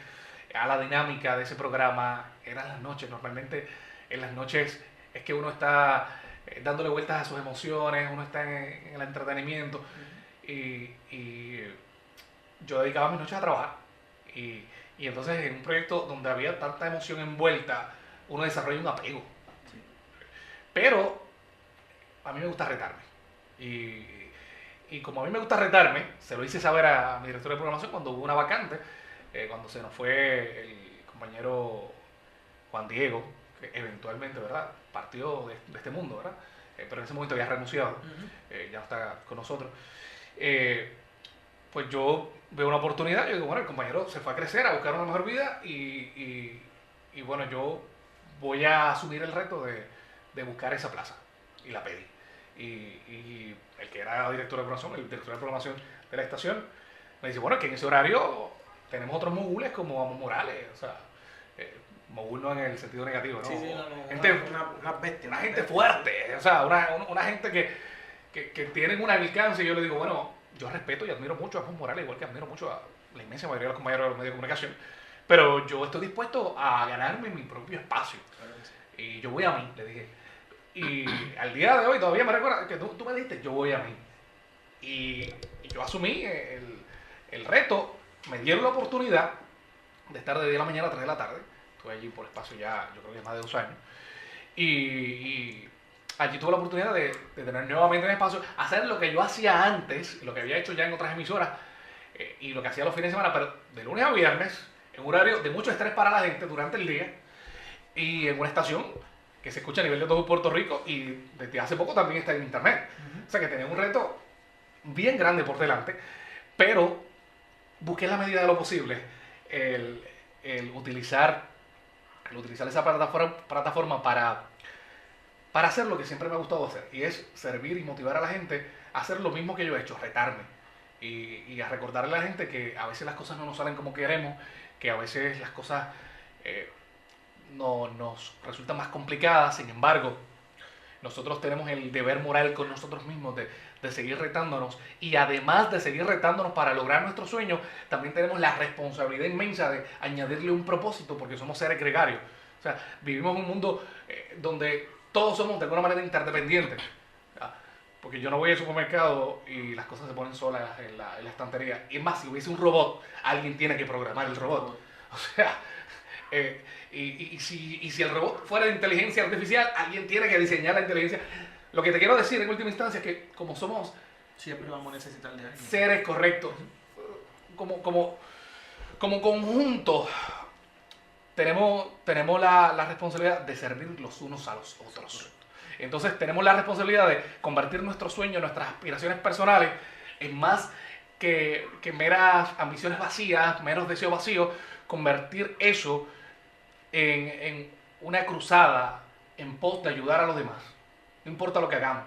a la dinámica de ese programa. Eran las noches, normalmente en las noches es que uno está dándole vueltas a sus emociones, uno está en el entretenimiento y yo dedicaba mis noches a trabajar y entonces en un proyecto donde había tanta emoción envuelta, uno desarrolla un apego. Sí. Pero a mí me gusta retarme. Y como a mí me gusta retarme, se lo hice saber a mi director de programación cuando hubo una vacante, cuando se nos fue el compañero Juan Diego, que eventualmente, ¿verdad?, partió de este mundo, ¿verdad? Pero en ese momento había renunciado, ya no está con nosotros. Pues yo veo una oportunidad, yo digo, bueno, el compañero se fue a crecer, a buscar una mejor vida y bueno, yo voy a asumir el reto de buscar esa plaza. Y la pedí. Y el que era director de programación, el director de programación de la estación, me dice, bueno, que en ese horario tenemos otros mogules como Amos Morales, o sea, mogul no en el sentido negativo, ¿no? Sí, gente, una bestia. Una gente fuerte, o sea, una gente que tienen un alcance. Y yo le digo, bueno, yo respeto y admiro mucho a Amos Morales, igual que admiro mucho a la inmensa mayoría de los compañeros de los medios de comunicación, pero yo estoy dispuesto a ganarme mi propio espacio. Claro que sí. Y yo voy a mí, le dije. Y al día de hoy todavía me recuerda que tú me dijiste, yo voy a mí. Y yo asumí el reto, me dieron la oportunidad de estar de 10 de la mañana a 3 de la tarde. Estuve allí por espacio ya, yo creo que más de 2 años. Y allí tuve la oportunidad de tener nuevamente en espacio, hacer lo que yo hacía antes, lo que había hecho ya en otras emisoras, y lo que hacía los fines de semana, pero de lunes a viernes, en un horario de mucho estrés para la gente durante el día, y en una estación que se escucha a nivel de todo Puerto Rico y desde hace poco también está en internet. O sea que tenía un reto bien grande por delante, pero busqué en la medida de lo posible el, el utilizar, el utilizar esa plataforma para hacer lo que siempre me ha gustado hacer, y es servir y motivar a la gente a hacer lo mismo que yo he hecho, retarme. Y a recordarle a la gente que a veces las cosas no nos salen como queremos, que a veces las cosas eh, no, nos resultan más complicadas. Sin embargo, nosotros tenemos el deber moral con nosotros mismos de seguir retándonos, y además de seguir retándonos para lograr nuestros sueños, también tenemos la responsabilidad inmensa de añadirle un propósito, porque somos seres gregarios. O sea, vivimos en un mundo donde todos somos de alguna manera interdependientes. ¿Ya? Porque yo no voy al supermercado y las cosas se ponen solas en la estantería. Y es más, si hubiese un robot, alguien tiene que programar el robot. O sea, si el robot fuera de inteligencia artificial, alguien tiene que diseñar la inteligencia. Lo que te quiero decir en última instancia es que como somos Siempre vamos a necesitar de alguien. seres correctos, como conjunto, tenemos la responsabilidad de servir los unos a los otros. Entonces tenemos la responsabilidad de convertir nuestros sueños, nuestras aspiraciones personales en más que meras ambiciones vacías, meros deseos vacíos, convertir eso en una cruzada en pos de ayudar a los demás. No importa lo que hagamos.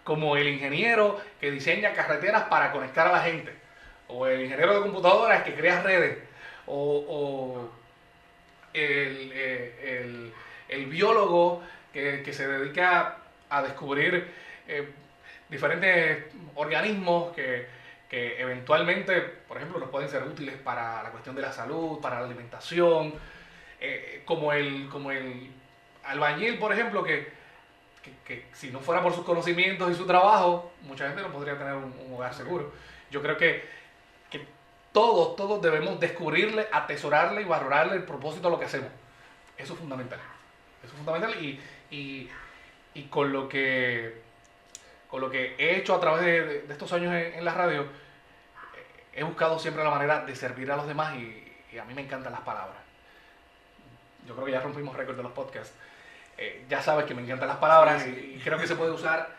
Como el ingeniero que diseña carreteras para conectar a la gente, o el ingeniero de computadoras que crea redes, o el biólogo que se dedica a descubrir diferentes organismos que eventualmente, por ejemplo, nos pueden ser útiles para la cuestión de la salud, para la alimentación, como el albañil, por ejemplo, que si no fuera por sus conocimientos y su trabajo, mucha gente no podría tener un hogar seguro. Yo creo que todos debemos descubrirle, atesorarle y valorarle el propósito a lo que hacemos. Eso es fundamental. Eso es fundamental, y con lo que he hecho a través de estos años en la radio, he buscado siempre la manera de servir a los demás, y a mí me encantan las palabras. Yo creo que ya rompimos récord de los podcasts. Ya sabes que me encantan las palabras, y creo que se pueden usar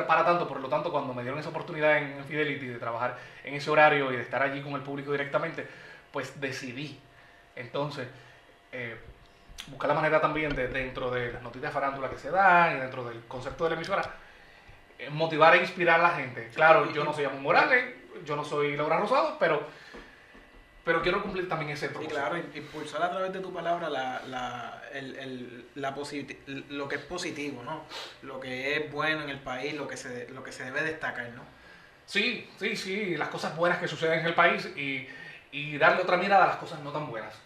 para tanto. Por lo tanto, cuando me dieron esa oportunidad en Fidelity de trabajar en ese horario y de estar allí con el público directamente, pues decidí entonces buscar la manera también dentro de las noticias farándula que se dan y dentro del concepto de la emisora, motivar e inspirar a la gente. Claro, yo no soy Amon Morales, yo no soy Laura Rosado, pero quiero cumplir también ese propósito. Y claro, impulsar a través de tu palabra lo que es positivo, ¿no? Lo que es bueno en el país, lo que se debe destacar, ¿no? Sí, las cosas buenas que suceden en el país, y darle otra mirada a las cosas no tan buenas.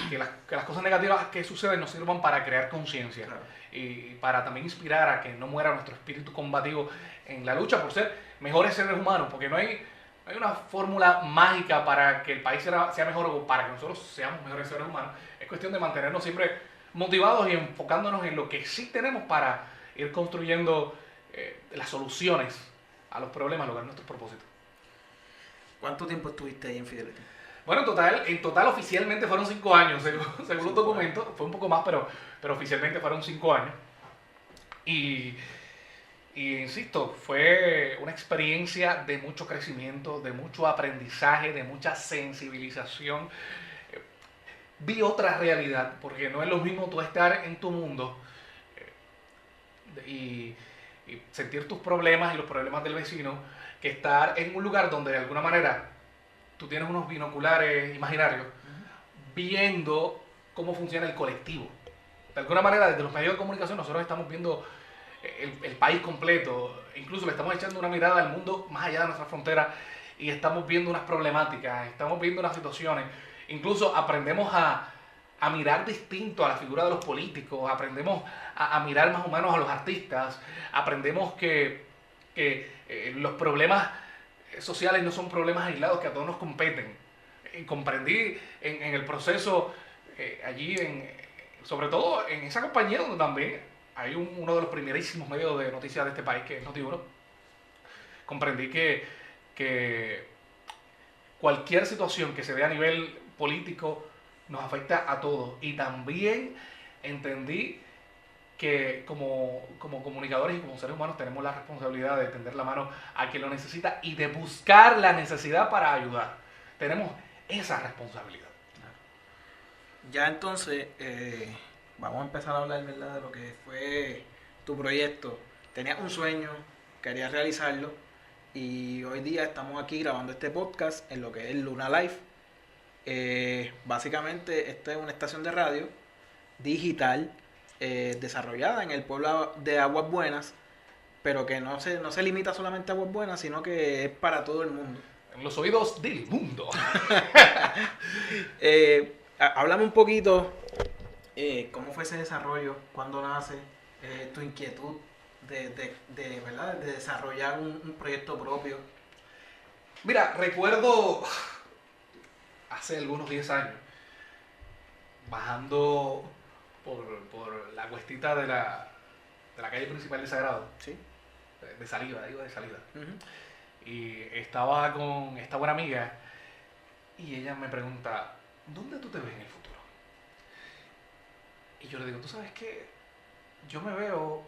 Que las cosas negativas que suceden nos sirvan para crear conciencia, claro, y para también inspirar a que no muera nuestro espíritu combativo en la lucha por ser mejores seres humanos, porque no hay una fórmula mágica para que el país sea mejor o para que nosotros seamos mejores seres humanos. Es cuestión de mantenernos siempre motivados y enfocándonos en lo que sí tenemos para ir construyendo las soluciones a los problemas, lograr nuestros propósitos. ¿Cuánto tiempo estuviste ahí en Fidelity? Bueno, en total oficialmente fueron 5 años, según los documentos. Fue un poco más, pero oficialmente fueron 5 años. Y insisto, fue una experiencia de mucho crecimiento, de mucho aprendizaje, de mucha sensibilización. Vi otra realidad, porque no es lo mismo tú estar en tu mundo y sentir tus problemas y los problemas del vecino, que estar en un lugar donde de alguna manera tú tienes unos binoculares imaginarios viendo cómo funciona el colectivo. De alguna manera, desde los medios de comunicación nosotros estamos viendo el país completo, incluso le estamos echando una mirada al mundo más allá de nuestra frontera, y estamos viendo unas problemáticas, estamos viendo unas situaciones, incluso aprendemos a mirar distinto a la figura de los políticos, aprendemos a mirar más o menos a los artistas, aprendemos que los problemas sociales no son problemas aislados que a todos nos competen. Y comprendí en el proceso allí, sobre todo en esa compañía donde también hay uno de los primerísimos medios de noticias de este país, que es Noti1. Comprendí que cualquier situación que se dé a nivel político nos afecta a todos, y también entendí que como comunicadores y como seres humanos tenemos la responsabilidad de tender la mano a quien lo necesita y de buscar la necesidad para ayudar. Tenemos esa responsabilidad. Ya entonces, vamos a empezar a hablar, ¿verdad?, de lo que fue tu proyecto. Tenías un sueño, querías realizarlo, y hoy día estamos aquí grabando este podcast en lo que es Luna Live. Básicamente, esta es una estación de radio digital desarrollada en el pueblo de Aguas Buenas, pero que no se limita solamente a Aguas Buenas, sino que es para todo el mundo. En los oídos del mundo. Háblame un poquito cómo fue ese desarrollo, cuándo nace, tu inquietud ¿verdad?, de desarrollar un proyecto propio. Mira, recuerdo hace algunos 10 años, bajando por la cuestita de la calle principal de Sagrado, ¿Sí? de salida, digo de salida. Uh-huh. Y estaba con esta buena amiga y ella me pregunta, ¿dónde tú te ves en el futuro? Y yo le digo, ¿tú sabes qué? Yo me veo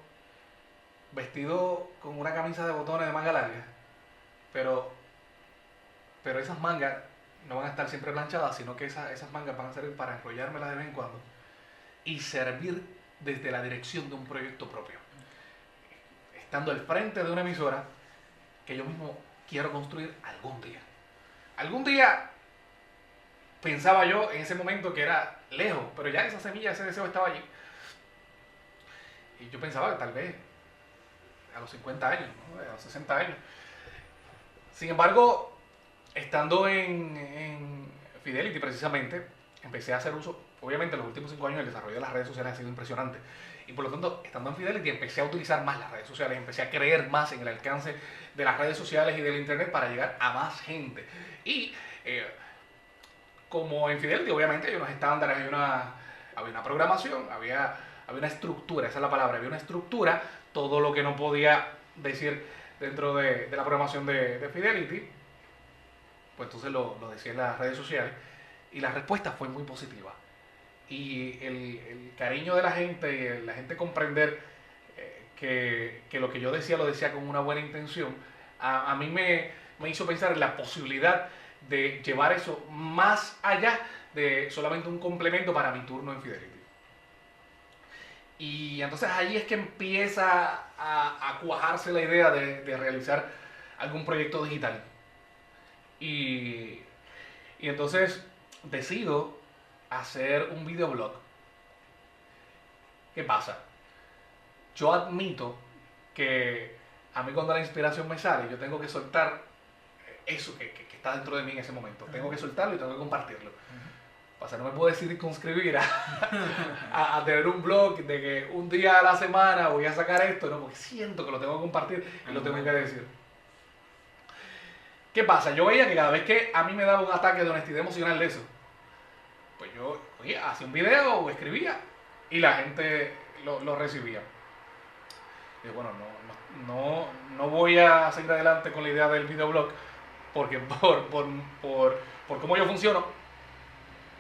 vestido con una camisa de botones de manga larga, pero esas mangas no van a estar siempre planchadas, sino que esas mangas van a servir para enrollármelas de vez en cuando y servir desde la dirección de un proyecto propio. Estando al frente de una emisora que yo mismo quiero construir algún día. Algún día pensaba yo en ese momento que era lejos, pero ya esa semilla, ese deseo estaba allí. Y yo pensaba que tal vez a los 50 años, ¿no?, a los 60 años. Sin embargo, estando en Fidelity precisamente, empecé a hacer uso, obviamente en los últimos 5 años el desarrollo de las redes sociales ha sido impresionante. Y por lo tanto, estando en Fidelity, empecé a utilizar más las redes sociales, empecé a creer más en el alcance de las redes sociales y del internet para llegar a más gente. Y como en Fidelity, obviamente hay unos estándares, había una programación, había una estructura, esa es la palabra, había una estructura, todo lo que no podía decir dentro de la programación de Fidelity, pues entonces lo decía en las redes sociales, y la respuesta fue muy positiva. Y el cariño de la gente y la gente comprender que lo que yo decía lo decía con una buena intención, a mí me hizo pensar en la posibilidad de llevar eso más allá de solamente un complemento para mi turno en Fidelity. Y entonces ahí es que empieza a cuajarse la idea de realizar algún proyecto digital. Y entonces decido hacer un videoblog. ¿Qué pasa? Yo admito que a mí cuando la inspiración me sale, yo tengo que soltar eso que está dentro de mí en ese momento. Tengo que soltarlo y tengo que compartirlo. Pasa, no me puedo decidir conscribir a tener un blog de que un día a la semana voy a sacar esto, no, porque siento que lo tengo que compartir y lo tengo que decir. ¿Qué pasa? Yo veía que cada vez que a mí me daba un ataque de honestidad emocional de eso, pues yo hacía un video o escribía y la gente lo recibía. Y bueno, no voy a seguir adelante con la idea del videoblog porque por cómo yo funciono,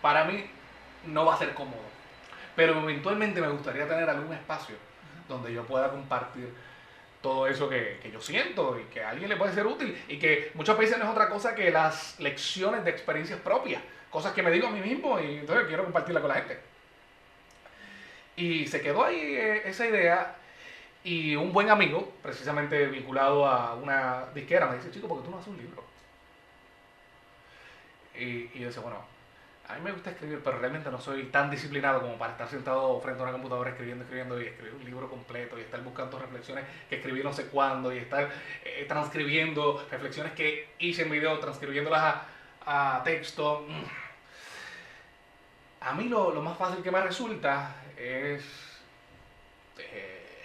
para mí no va a ser cómodo. Pero eventualmente me gustaría tener algún espacio donde yo pueda compartir todo eso que yo siento y que a alguien le puede ser útil y que muchas veces no es otra cosa que las lecciones de experiencias propias, cosas que me digo a mí mismo y entonces quiero compartirla con la gente. Y se quedó ahí esa idea y un buen amigo, precisamente vinculado a una disquera, me dice, chico, ¿por qué tú no haces un libro? Y yo decía, bueno, a mí me gusta escribir, pero realmente no soy tan disciplinado como para estar sentado frente a una computadora escribiendo y escribir un libro completo y estar buscando reflexiones que escribí no sé cuándo y estar transcribiendo reflexiones que hice en video, transcribiéndolas a texto. A mí lo más fácil que me resulta es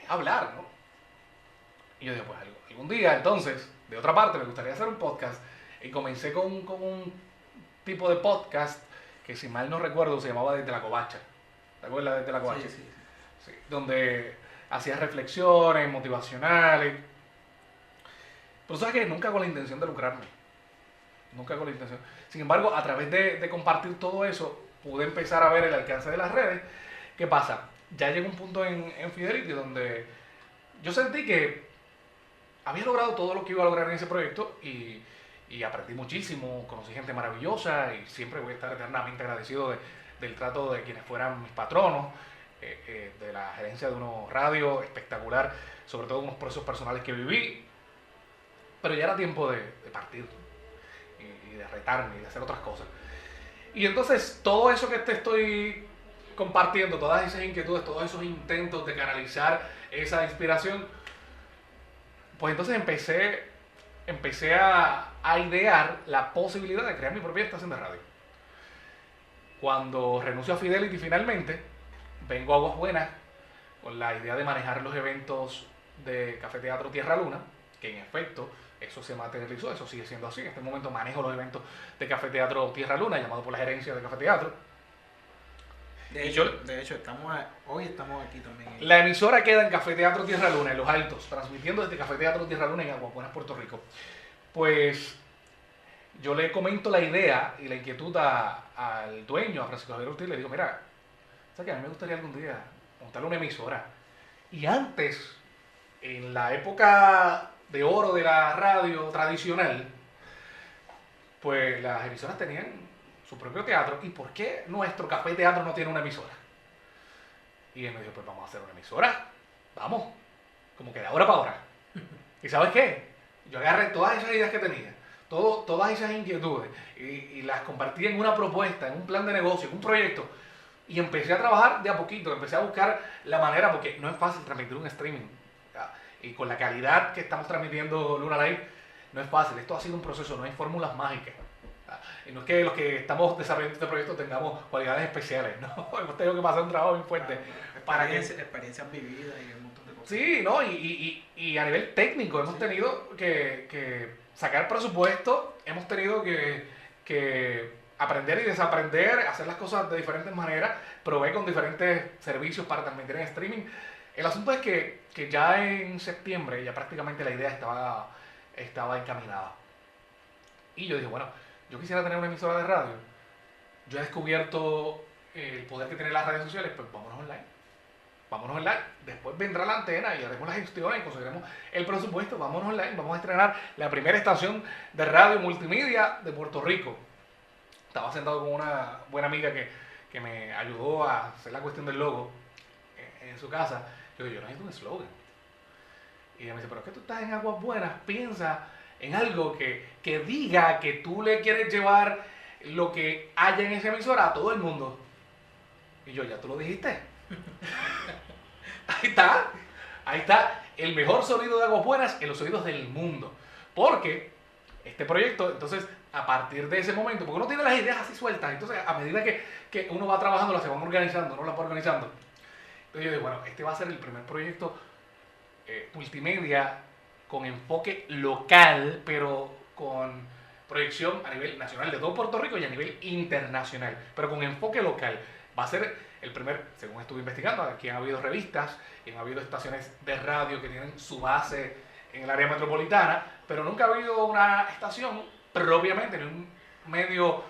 hablar, ¿no? Y yo digo, pues algún día entonces, de otra parte, me gustaría hacer un podcast y comencé con un tipo de podcast que si mal no recuerdo se llamaba Desde la Covacha. ¿Te acuerdas de Desde la Covacha? Sí. Sí, donde hacía reflexiones motivacionales. Pero sabes que nunca con la intención de lucrarme. Nunca con la intención. Sin embargo, a través de compartir todo eso, pude empezar a ver el alcance de las redes. ¿Qué pasa? ya llegó un punto en Fidelity donde yo sentí que había logrado todo lo que iba a lograr en ese proyecto y aprendí muchísimo, conocí gente maravillosa y siempre voy a estar eternamente agradecido del trato de quienes fueran mis patronos, de la gerencia de unos radios espectacular, sobre todo unos procesos personales que viví, pero ya era tiempo de partir y de retarme y de hacer otras cosas. Y entonces todo eso que te estoy compartiendo, todas esas inquietudes, todos esos intentos de canalizar esa inspiración, pues entonces empecé a idear la posibilidad de crear mi propia estación de radio. Cuando renuncio a Fidelity finalmente, vengo a Aguas Buenas con la idea de manejar los eventos de Café Teatro Tierra Luna, que en efecto eso se materializó, eso sigue siendo así. En este momento manejo los eventos de Café Teatro Tierra Luna, llamado por la gerencia de Café Teatro. De hecho, hoy estamos aquí también. La emisora queda en Café Teatro Tierra Luna, en Los Altos, transmitiendo desde Café Teatro Tierra Luna en Aguas Buenas, Puerto Rico. Pues yo le comento la idea y la inquietud al dueño, a Francisco Javier Ortiz, le digo, mira, ¿sabes qué? A mí me gustaría algún día montarle una emisora. Y antes, en la época de oro de la radio tradicional, pues las emisoras tenían su propio teatro. ¿Y por qué nuestro Café Teatro no tiene una emisora? Y él me dijo, pues vamos a hacer una emisora. Vamos. Como que de ahora para ahora. ¿Y sabes qué? Yo agarré todas esas ideas que tenía, todas esas inquietudes, y las convertí en una propuesta, en un plan de negocio, en un proyecto. Y empecé a trabajar de a poquito, empecé a buscar la manera, porque no es fácil transmitir un streaming. ¿Ya? Y con la calidad que estamos transmitiendo Luna Live, no es fácil. Esto ha sido un proceso, no hay fórmulas mágicas. Y no es que los que estamos desarrollando este proyecto tengamos cualidades especiales, ¿no? Hemos tenido que pasar un trabajo muy fuerte. Para que experiencias vividas y un montón de cosas. Sí, ¿no? Y a nivel técnico hemos tenido que sacar presupuesto, hemos tenido que aprender y desaprender, hacer las cosas de diferentes maneras, proveer con diferentes servicios para transmitir en streaming. El asunto es que ya en septiembre ya prácticamente la idea estaba encaminada. Y yo dije, bueno, yo quisiera tener una emisora de radio. Yo he descubierto el poder que tienen las redes sociales, pues vámonos online. Vámonos online, después vendrá la antena y haremos las gestiones y conseguiremos el presupuesto. Vámonos online, vamos a estrenar la primera estación de radio multimedia de Puerto Rico. Estaba sentado con una buena amiga que me ayudó a hacer la cuestión del logo en su casa. Yo digo, yo necesito un eslogan. Y ella me dice, pero es que tú estás en Aguas Buenas, piensa en algo que diga que tú le quieres llevar lo que haya en esa emisora a todo el mundo. Y yo, ya tú lo dijiste. Ahí está el mejor sonido de Aguas Buenas en los oídos del mundo. Porque este proyecto, entonces, a partir de ese momento, porque uno tiene las ideas así sueltas, entonces a medida que uno va trabajando, las se van organizando, uno las va organizando. Entonces yo digo, bueno, este va a ser el primer proyecto multimedia con enfoque local, pero con proyección a nivel nacional de todo Puerto Rico y a nivel internacional, pero con enfoque local. Va a ser el primer, según estuve investigando, aquí han habido revistas, han habido estaciones de radio que tienen su base en el área metropolitana, pero nunca ha habido una estación propiamente, ni un medio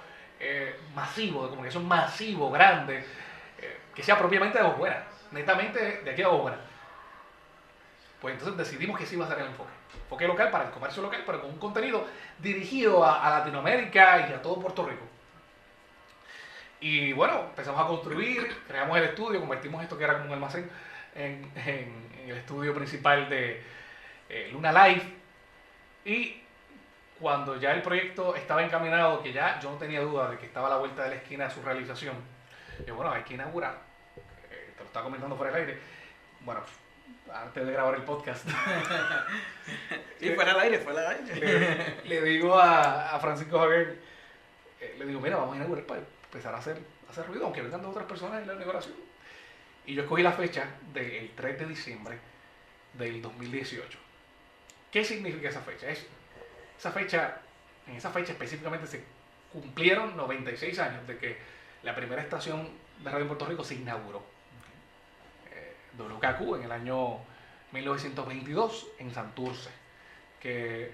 masivo, de comunicación masivo, grande, que sea propiamente de Aguas Buenas, netamente de aquí a Aguas Buenas. Pues entonces decidimos que sí iba a ser el enfoque local para el comercio local, pero con un contenido dirigido a Latinoamérica y a todo Puerto Rico. Y bueno, empezamos a construir, creamos el estudio, convertimos esto que era como un almacén en el estudio principal de Luna Live. Y cuando ya el proyecto estaba encaminado, que ya yo no tenía duda de que estaba a la vuelta de la esquina de su realización, yo, bueno, hay que inaugurar, te lo estaba comentando fuera del aire, bueno, antes de grabar el podcast. Sí, fuera al aire. Le digo a Francisco Javier, le digo, mira, vamos a inaugurar para empezar a hacer ruido, aunque vengan dos otras personas en la inauguración. Y yo escogí la fecha del 3 de diciembre del 2018. ¿Qué significa esa fecha? En esa fecha específicamente se cumplieron 96 años de que la primera estación de radio en Puerto Rico se inauguró. WKQ en el año 1922 en Santurce, que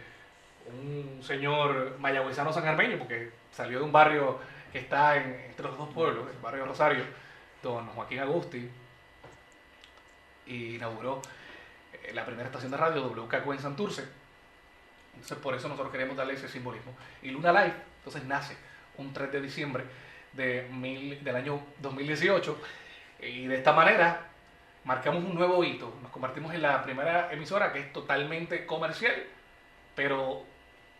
un señor mayagüezano sanjarmeño, porque salió de un barrio que está entre los dos pueblos, el barrio Rosario, don Joaquín Agusti, y inauguró la primera estación de radio WKQ en Santurce. Entonces por eso nosotros queremos darle ese simbolismo. Y Luna Live entonces nace un 3 de diciembre del año 2018 y de esta manera marcamos un nuevo hito. Nos convertimos en la primera emisora que es totalmente comercial, pero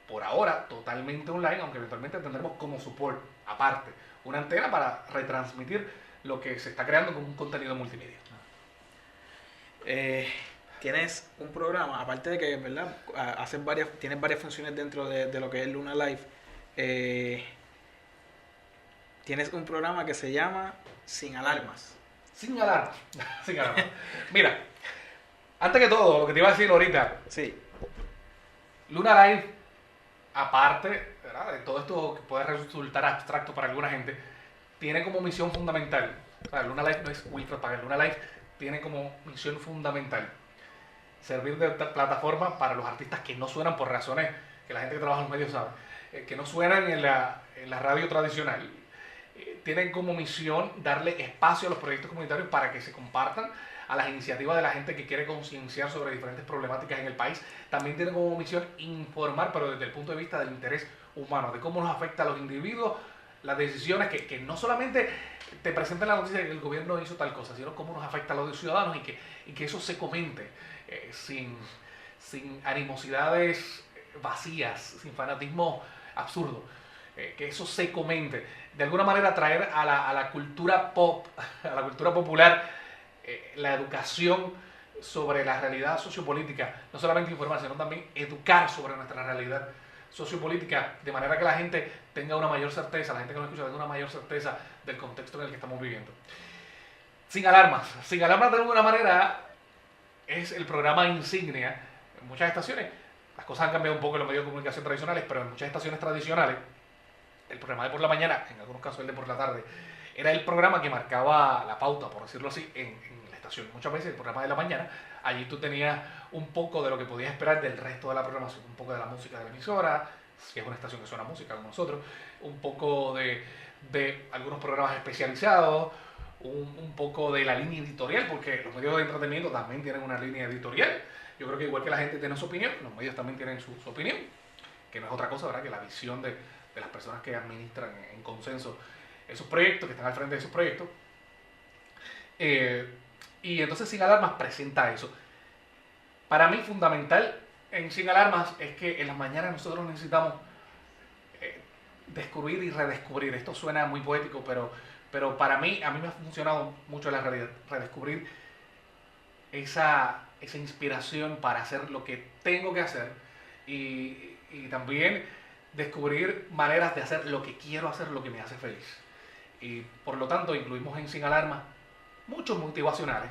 por ahora totalmente online, aunque eventualmente tendremos como support aparte una antena para retransmitir lo que se está creando como un contenido multimedia. Tienes un programa, aparte de que, ¿verdad? Tienes varias funciones dentro de lo que es Luna Live. Tienes un programa que se llama Sin Alarmas. Sin alarma. Sin alarma. Mira, antes que todo, lo que te iba a decir ahorita. Sí. Luna Live, aparte, ¿verdad?, de todo esto que puede resultar abstracto para alguna gente, tiene como misión fundamental. O sea, Luna Live no es Wilfred Pagan. Luna Live tiene como misión fundamental servir de plataforma para los artistas que no suenan por razones que la gente que trabaja en los medios sabe, que no suenan en la radio tradicional. Tienen como misión darle espacio a los proyectos comunitarios para que se compartan, a las iniciativas de la gente que quiere concienciar sobre diferentes problemáticas en el país. También tienen como misión informar, pero desde el punto de vista del interés humano, de cómo nos afecta a los individuos las decisiones que no solamente te presentan la noticia de que el gobierno hizo tal cosa, sino cómo nos afecta a los ciudadanos y que eso se comente sin animosidades vacías, sin fanatismo absurdo. Que eso se comente, de alguna manera traer a la cultura pop, a la cultura popular, la educación sobre la realidad sociopolítica, no solamente informar, sino también educar sobre nuestra realidad sociopolítica, de manera que la gente tenga una mayor certeza, la gente que nos escucha tenga una mayor certeza del contexto en el que estamos viviendo. Sin alarmas de alguna manera es el programa insignia en muchas estaciones. Las cosas han cambiado un poco en los medios de comunicación tradicionales, pero en muchas estaciones tradicionales el programa de por la mañana, en algunos casos el de por la tarde, era el programa que marcaba la pauta, por decirlo así, en la estación. Muchas veces el programa de la mañana, allí tú tenías un poco de lo que podías esperar del resto de la programación, un poco de la música de la emisora, si es una estación que suena música como nosotros, un poco de algunos programas especializados, un poco de la línea editorial, porque los medios de entretenimiento también tienen una línea editorial. Yo creo que igual que la gente tiene su opinión, los medios también tienen su opinión, que no es otra cosa, ¿verdad?, que la visión de las personas que administran en consenso esos proyectos, que están al frente de esos proyectos. Y entonces Sin Alarmas presenta eso. Para mí fundamental en Sin Alarmas es que en las mañanas nosotros necesitamos descubrir y redescubrir. Esto suena muy poético, pero para mí, a mí me ha funcionado mucho la realidad, redescubrir esa inspiración para hacer lo que tengo que hacer y también descubrir maneras de hacer lo que quiero hacer, lo que me hace feliz. Y por lo tanto incluimos en Sin Alarma muchos motivacionales,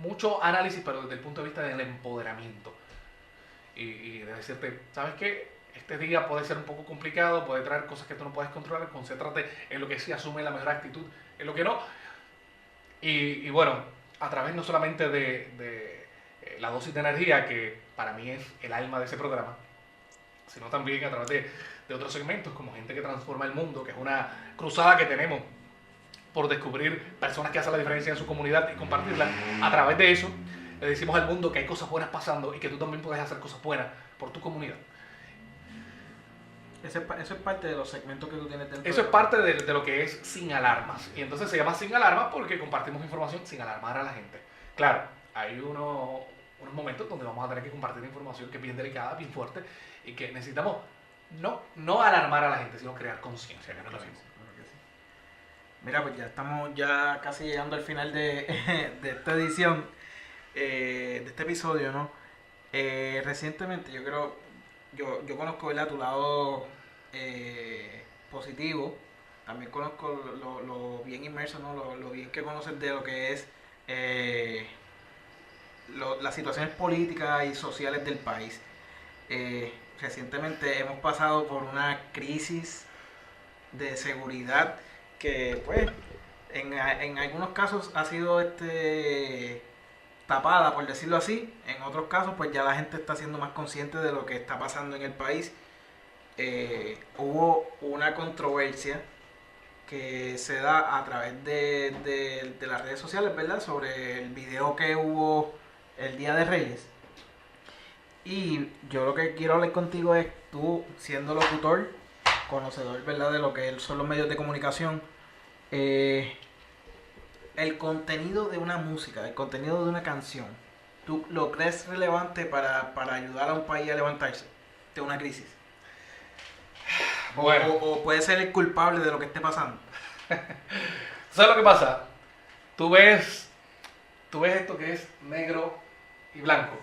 mucho análisis, pero desde el punto de vista del empoderamiento. Y de decirte, ¿sabes qué? Este día puede ser un poco complicado, puede traer cosas que tú no puedes controlar, concéntrate en lo que sí, asume la mejor actitud, en lo que no. Y bueno, a través no solamente de la dosis de energía, que para mí es el alma de ese programa, sino también a través de otros segmentos, como Gente que Transforma el Mundo, que es una cruzada que tenemos por descubrir personas que hacen la diferencia en su comunidad y compartirla. A través de eso, le decimos al mundo que hay cosas buenas pasando y que tú también puedes hacer cosas buenas por tu comunidad. Eso es parte de los segmentos que tú tienes dentro. Eso es parte de lo que es Sin Alarmas. Y entonces se llama Sin Alarmas porque compartimos información sin alarmar a la gente. Claro, hay unos momentos donde vamos a tener que compartir información que es bien delicada, bien fuerte, y que necesitamos no alarmar a la gente, sino crear conciencia, que no es lo mismo. Mira, pues ya estamos casi llegando al final de esta edición, de este episodio, ¿no? Recientemente yo conozco, ¿verdad?, tu lado positivo. También conozco lo bien inmerso, ¿no? Lo bien que conoces de lo que es las situaciones políticas y sociales del país. Recientemente hemos pasado por una crisis de seguridad que, pues, en algunos casos ha sido tapada, por decirlo así. En otros casos, pues ya la gente está siendo más consciente de lo que está pasando en el país. Hubo una controversia que se da a través de las redes sociales, ¿verdad? Sobre el video que hubo el Día de Reyes. Y yo lo que quiero hablar contigo es, tú siendo locutor, conocedor, ¿verdad? De lo que son los medios de comunicación, el contenido de una música, el contenido de una canción, ¿tú lo crees relevante para ayudar a un país a levantarse de una crisis? Bueno, O puede ser el culpable de lo que esté pasando. ¿sabes lo que pasa? Tú ves esto que es negro y blanco,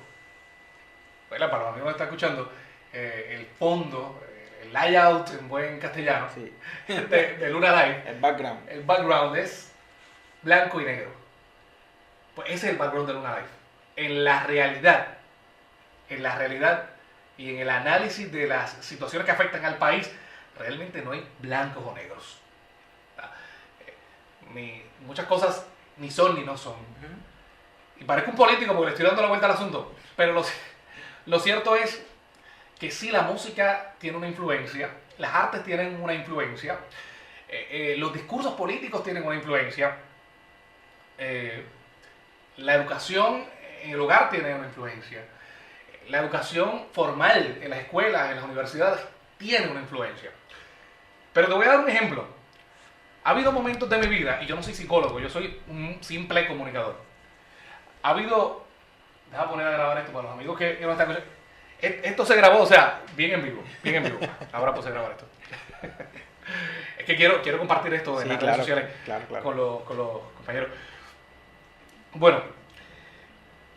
¿verdad? Para los amigos que están escuchando, el fondo, el layout en buen castellano, Sí. de Luna Live, El background. el background es blanco y negro. Pues ese es el background de Luna Live. En la realidad y en el análisis de las situaciones que afectan al país, realmente no hay blancos o negros. Muchas cosas ni son ni no son. Y parezco un político porque le estoy dando la vuelta al asunto, pero lo cierto es que sí, la música tiene una influencia, las artes tienen una influencia, los discursos políticos tienen una influencia, la educación en el hogar tiene una influencia, la educación formal en las escuelas, en las universidades, tiene una influencia. Pero te voy a dar un ejemplo. Ha habido momentos de mi vida, y yo no soy psicólogo, yo soy un simple comunicador. Ha habido... Déjame poner a grabar esto para los amigos que no están escuchando. Esto se grabó, o sea, bien en vivo. Ahora pues grabar esto. Es que quiero compartir esto en las redes sociales con los compañeros. Bueno,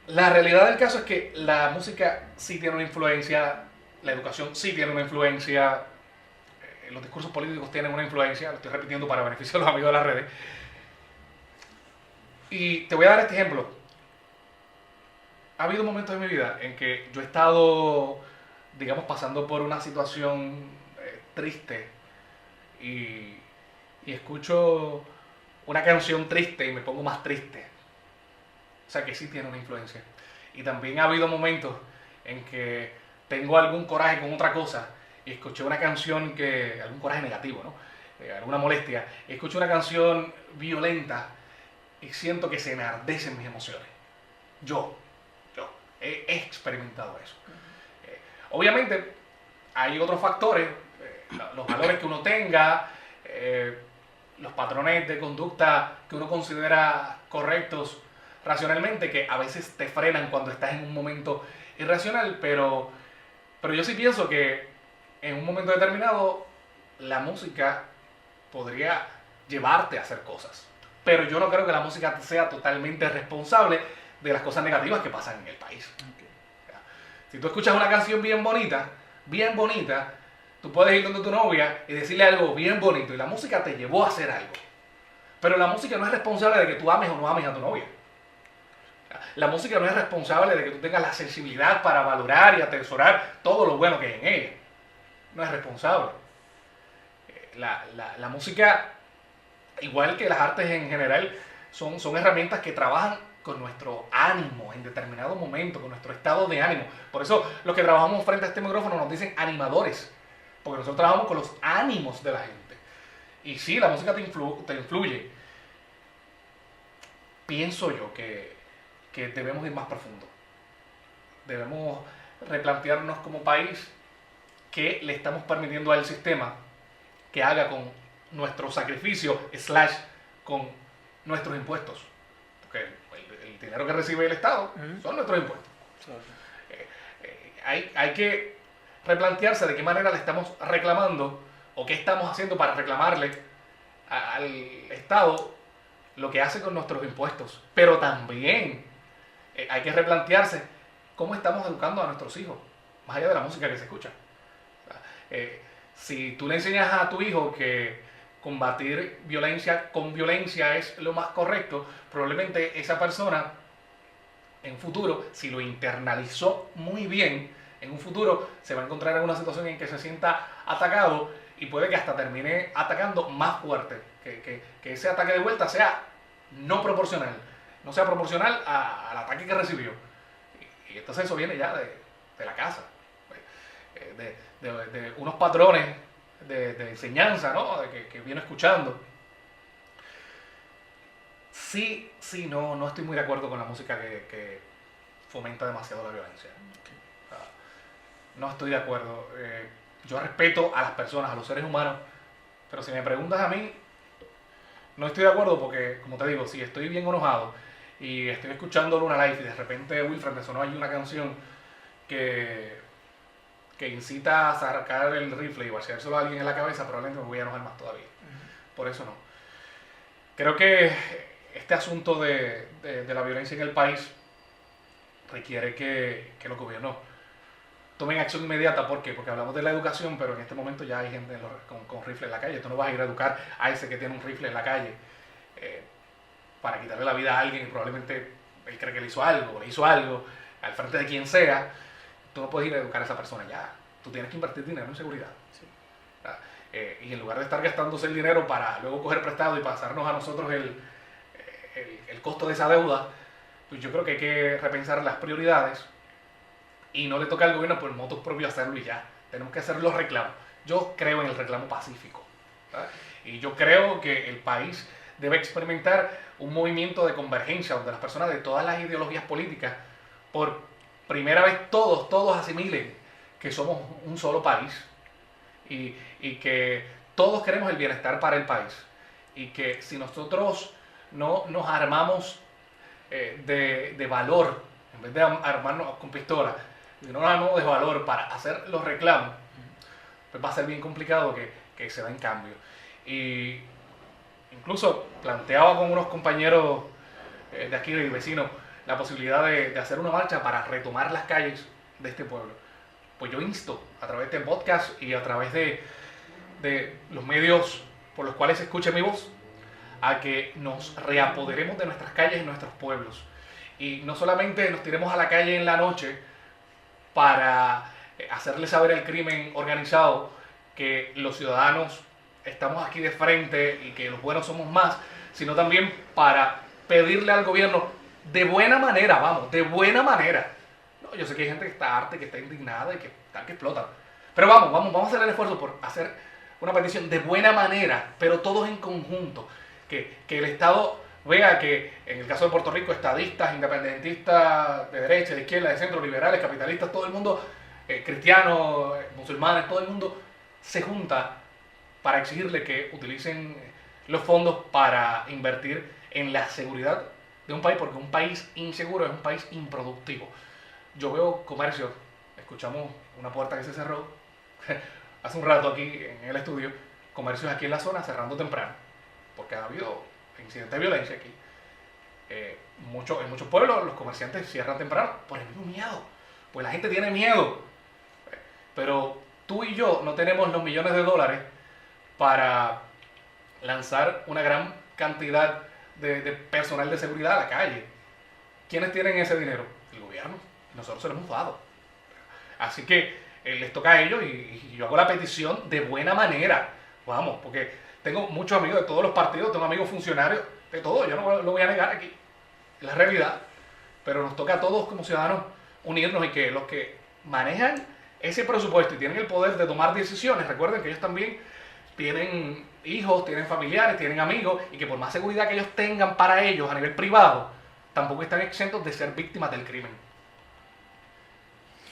la realidad del caso es que la música sí tiene una influencia, la educación sí tiene una influencia, los discursos políticos tienen una influencia, lo estoy repitiendo para beneficio de los amigos de las redes. Y te voy a dar este ejemplo. Ha habido momentos en mi vida en que yo he estado, digamos, pasando por una situación triste y escucho una canción triste y me pongo más triste. O sea que sí tiene una influencia. Y también ha habido momentos en que tengo algún coraje con otra cosa y escuché una canción algún coraje negativo, ¿no? Alguna molestia, y escucho una canción violenta y siento que se enardecen mis emociones. Yo he experimentado eso. Obviamente hay otros factores, los valores que uno tenga, los patrones de conducta que uno considera correctos racionalmente, que a veces te frenan cuando estás en un momento irracional, pero yo sí pienso que en un momento determinado la música podría llevarte a hacer cosas. Pero yo no creo que la música sea totalmente responsable de las cosas negativas que pasan en el país. Okay. Si tú escuchas una canción bien bonita, tú puedes ir donde tu novia y decirle algo bien bonito y la música te llevó a hacer algo. Pero la música no es responsable de que tú ames o no ames a tu novia. La música no es responsable de que tú tengas la sensibilidad para valorar y atesorar todo lo bueno que hay en ella. No es responsable. La música, igual que las artes en general, son herramientas que trabajan con nuestro ánimo en determinado momento, con nuestro estado de ánimo. Por eso los que trabajamos frente a este micrófono nos dicen animadores, porque nosotros trabajamos con los ánimos de la gente. Y sí, la música te influye. Pienso yo que debemos ir más profundo. Debemos replantearnos como país qué le estamos permitiendo al sistema que haga con nuestro sacrificio / con nuestros impuestos. Porque el dinero que recibe el Estado son nuestros impuestos. Hay que replantearse de qué manera le estamos reclamando o qué estamos haciendo para reclamarle al Estado lo que hace con nuestros impuestos. Pero también hay que replantearse cómo estamos educando a nuestros hijos, más allá de la música que se escucha. Si tú le enseñas a tu hijo que combatir violencia con violencia es lo más correcto, probablemente esa persona en un futuro, si lo internalizó muy bien, en un futuro se va a encontrar en una situación en que se sienta atacado y puede que hasta termine atacando más fuerte, que ese ataque de vuelta sea no proporcional, no sea proporcional al ataque que recibió. Y entonces eso viene ya de la casa, de unos patrones de enseñanza, ¿no? Que viene escuchando. sí, no estoy muy de acuerdo con la música que fomenta demasiado la violencia. O sea, no estoy de acuerdo. Yo respeto a las personas, a los seres humanos, pero si me preguntas a mí, no estoy de acuerdo porque, como te digo, si estoy bien enojado y estoy escuchando Luna Life y de repente Wilfred me sonó ahí una canción que incita a sacar el rifle y vaciárselo a alguien en la cabeza, probablemente me voy a enojar más todavía. Por eso no. Creo que este asunto de la violencia en el país requiere que los gobiernos tomen acción inmediata. ¿Por qué? Porque hablamos de la educación, pero en este momento ya hay gente con rifle en la calle. Tú no vas a ir a educar a ese que tiene un rifle en la calle para quitarle la vida a alguien y probablemente él cree que le hizo algo al frente de quien sea. Tú no puedes ir a educar a esa persona ya. Tú tienes que invertir dinero en seguridad. Sí. Y en lugar de estar gastándose el dinero para luego coger prestado y pasarnos a nosotros el costo de esa deuda, pues yo creo que hay que repensar las prioridades y no le toca al gobierno por motos propios hacerlo y ya. Tenemos que hacer los reclamos. Yo creo en el reclamo pacífico, ¿verdad? Y yo creo que el país debe experimentar un movimiento de convergencia donde las personas de todas las ideologías políticas, por primera vez todos asimilen que somos un solo país y que todos queremos el bienestar para el país y que si nosotros no nos armamos de valor, en vez de armarnos con pistola, si no nos armamos de valor para hacer los reclamos, pues va a ser bien complicado que se den cambios. Y incluso planteaba con unos compañeros de aquí, de vecinos, la posibilidad de hacer una marcha para retomar las calles de este pueblo. Pues yo insto a través de podcast y a través de los medios por los cuales se escuche mi voz a que nos reapoderemos de nuestras calles y nuestros pueblos. Y no solamente nos tiremos a la calle en la noche para hacerle saber al crimen organizado que los ciudadanos estamos aquí de frente y que los buenos somos más, sino también para pedirle al gobierno de buena manera, de buena manera. No, yo sé que hay gente que está harta, que está indignada y que explota. Pero vamos a hacer el esfuerzo por hacer una petición de buena manera, pero todos en conjunto. Que el Estado vea que, en el caso de Puerto Rico, estadistas, independentistas, de derecha, de izquierda, de centro, liberales, capitalistas, todo el mundo, cristianos, musulmanes, todo el mundo se junta para exigirle que utilicen los fondos para invertir en la seguridad de un país, porque un país inseguro es un país improductivo. Yo veo comercio, escuchamos una puerta que se cerró hace un rato aquí en el estudio, comercios aquí en la zona cerrando temprano, porque ha habido incidentes de violencia aquí. En muchos pueblos los comerciantes cierran temprano por el mismo miedo, pues la gente tiene miedo. Pero tú y yo no tenemos los millones de dólares para lanzar una gran cantidad de personal de seguridad a la calle. ¿Quiénes tienen ese dinero? El gobierno. Nosotros se lo hemos dado. Así que les toca a ellos y yo hago la petición de buena manera. Vamos, porque tengo muchos amigos de todos los partidos, tengo amigos funcionarios, de todo. Yo no lo voy a negar aquí. Es la realidad. Pero nos toca a todos como ciudadanos unirnos y que los que manejan ese presupuesto y tienen el poder de tomar decisiones, recuerden que ellos también tienen hijos, tienen familiares, tienen amigos y que por más seguridad que ellos tengan para ellos a nivel privado, tampoco están exentos de ser víctimas del crimen.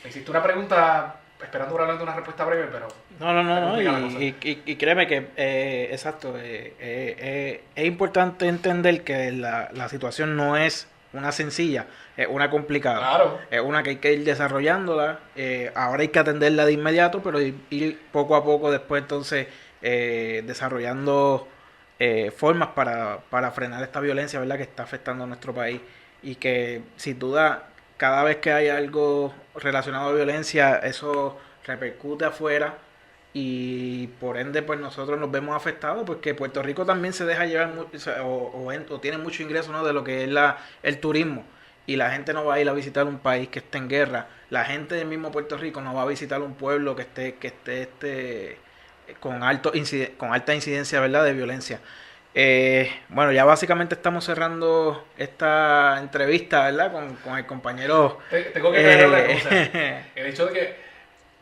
Me hiciste una pregunta esperando realmente una respuesta breve, pero... No, y créeme que, exacto, es importante entender que la situación no es una sencilla, es una complicada. Claro. Es una que hay que ir desarrollándola. Ahora hay que atenderla de inmediato, pero ir poco a poco después entonces desarrollando formas para frenar esta violencia, ¿verdad?, que está afectando a nuestro país. Y que sin duda cada vez que hay algo relacionado a violencia, eso repercute afuera y por ende pues nosotros nos vemos afectados, porque Puerto Rico también se deja llevar o tiene mucho ingreso, ¿no?, de lo que es el turismo, y la gente no va a ir a visitar un país que esté en guerra. La gente del mismo Puerto Rico no va a visitar un pueblo que esté con alta incidencia, ¿verdad?, de violencia. Bueno, ya básicamente estamos cerrando esta entrevista, ¿verdad?, con el compañero. Tengo que aclarar una cosa. El hecho de que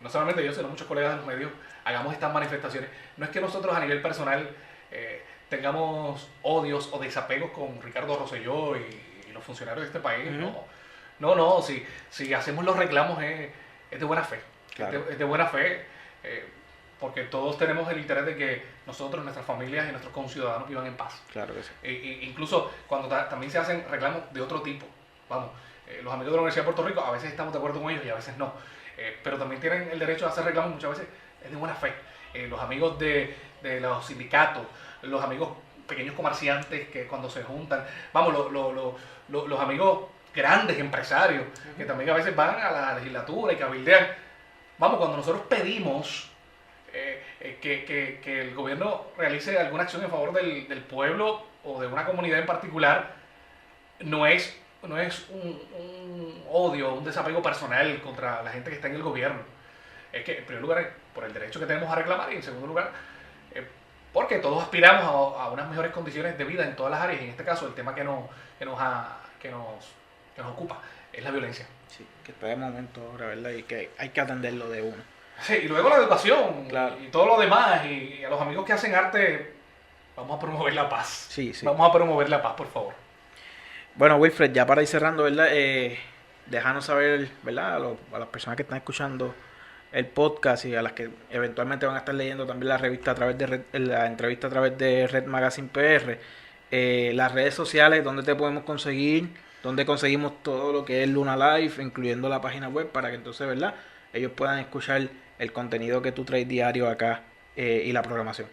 no solamente yo, sino muchos colegas de los medios hagamos estas manifestaciones, no es que nosotros a nivel personal tengamos odios o desapegos con Ricardo Rosselló y los funcionarios de este país. No, si hacemos los reclamos es de buena fe. Claro. Es de buena fe, porque todos tenemos el interés de que nosotros, nuestras familias y nuestros conciudadanos vivan en paz. Claro que sí. Incluso cuando también se hacen reclamos de otro tipo. Vamos, los amigos de la Universidad de Puerto Rico, a veces estamos de acuerdo con ellos y a veces no. Pero también tienen el derecho a hacer reclamos, muchas veces es de buena fe. Los amigos de los sindicatos, los amigos pequeños comerciantes que cuando se juntan, vamos, los amigos grandes empresarios que también a veces van a la legislatura y cabildean. Vamos, cuando nosotros pedimos que el gobierno realice alguna acción en favor del pueblo o de una comunidad en particular, no es un odio, un desapego personal contra la gente que está en el gobierno. Es que en primer lugar es por el derecho que tenemos a reclamar y en segundo lugar porque todos aspiramos a unas mejores condiciones de vida en todas las áreas, y en este caso el tema que nos ocupa es la violencia. Sí, que está de momento ahora, ¿verdad? Y que hay que atenderlo de uno. Sí, y luego la educación, claro, y todo lo demás, y a los amigos que hacen arte, vamos a promover la paz. Sí, sí. Vamos a promover la paz, por favor. Bueno, Wilfred, ya para ir cerrando, ¿verdad? Déjanos saber, ¿verdad? A las personas que están escuchando el podcast y a las que eventualmente van a estar leyendo también la revista a través de la entrevista a través de Red Magazine PR, las redes sociales, donde te podemos conseguir, donde conseguimos todo lo que es Luna Live, incluyendo la página web, para que entonces, ¿verdad?, ellos puedan escuchar el contenido que tú traes diario acá y la programación.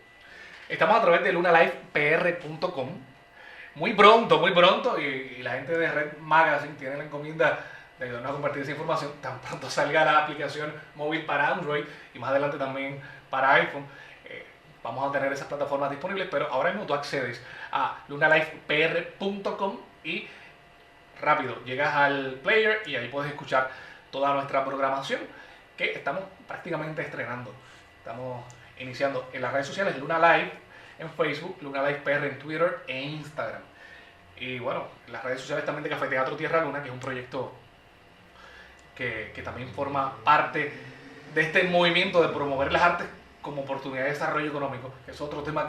Estamos a través de lunalifepr.com. Muy pronto, y la gente de Red Magazine tiene la encomienda de ayudarnos a compartir esa información. Tan pronto salga la aplicación móvil para Android y más adelante también para iPhone, vamos a tener esas plataformas disponibles, pero ahora mismo tú accedes a lunalifepr.com y rápido llegas al player y ahí puedes escuchar toda nuestra programación que estamos prácticamente estrenando. Estamos iniciando en las redes sociales, Luna Live en Facebook, Luna Live PR en Twitter e Instagram. Y bueno, las redes sociales también de Café Teatro Tierra Luna, que es un proyecto que también forma parte de este movimiento de promover las artes como oportunidad de desarrollo económico, que es otro tema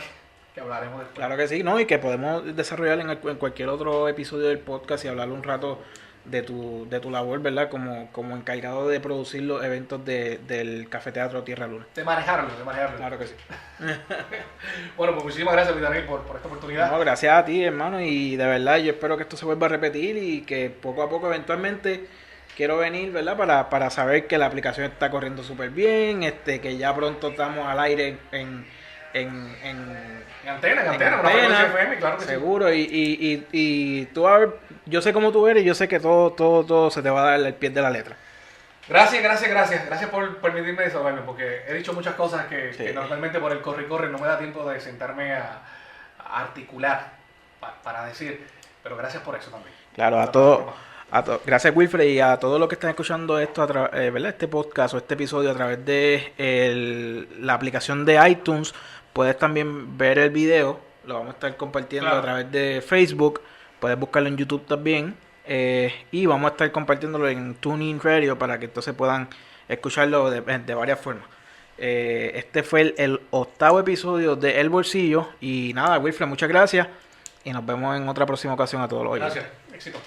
que hablaremos después. Claro que sí, ¿no? Y que podemos desarrollar en cualquier otro episodio del podcast y hablar un rato de tu labor, ¿verdad? Como encargado de producir los eventos del Café Teatro Tierra Luna. De manejarlo. Claro que sí. Bueno, pues muchísimas gracias, Luis Daniel, por esta oportunidad. No, gracias a ti, hermano, y de verdad yo espero que esto se vuelva a repetir y que poco a poco eventualmente quiero venir, ¿verdad? Para saber que la aplicación está corriendo súper bien, que ya pronto estamos al aire en antena, una frecuencia FM, claro que seguro, sí. Y tú, a ver, yo sé cómo tú eres, yo sé que todo se te va a dar el pie de la letra. Gracias por permitirme desahogarme, porque he dicho muchas cosas que normalmente por el corre no me da tiempo de sentarme a articular para decir, pero gracias por eso también. Claro, gracias, Wilfred, y a todos los que están escuchando esto, ¿verdad? Este podcast o este episodio a través de la aplicación de iTunes. Puedes también ver el video, lo vamos a estar compartiendo a través de Facebook, puedes buscarlo en YouTube también, y vamos a estar compartiéndolo en TuneIn Radio para que entonces puedan escucharlo de varias formas. Este fue el 8º episodio de El Bolsillo, y nada, Wilfred, muchas gracias, y nos vemos en otra próxima ocasión a todos los oyentes. Gracias, éxito.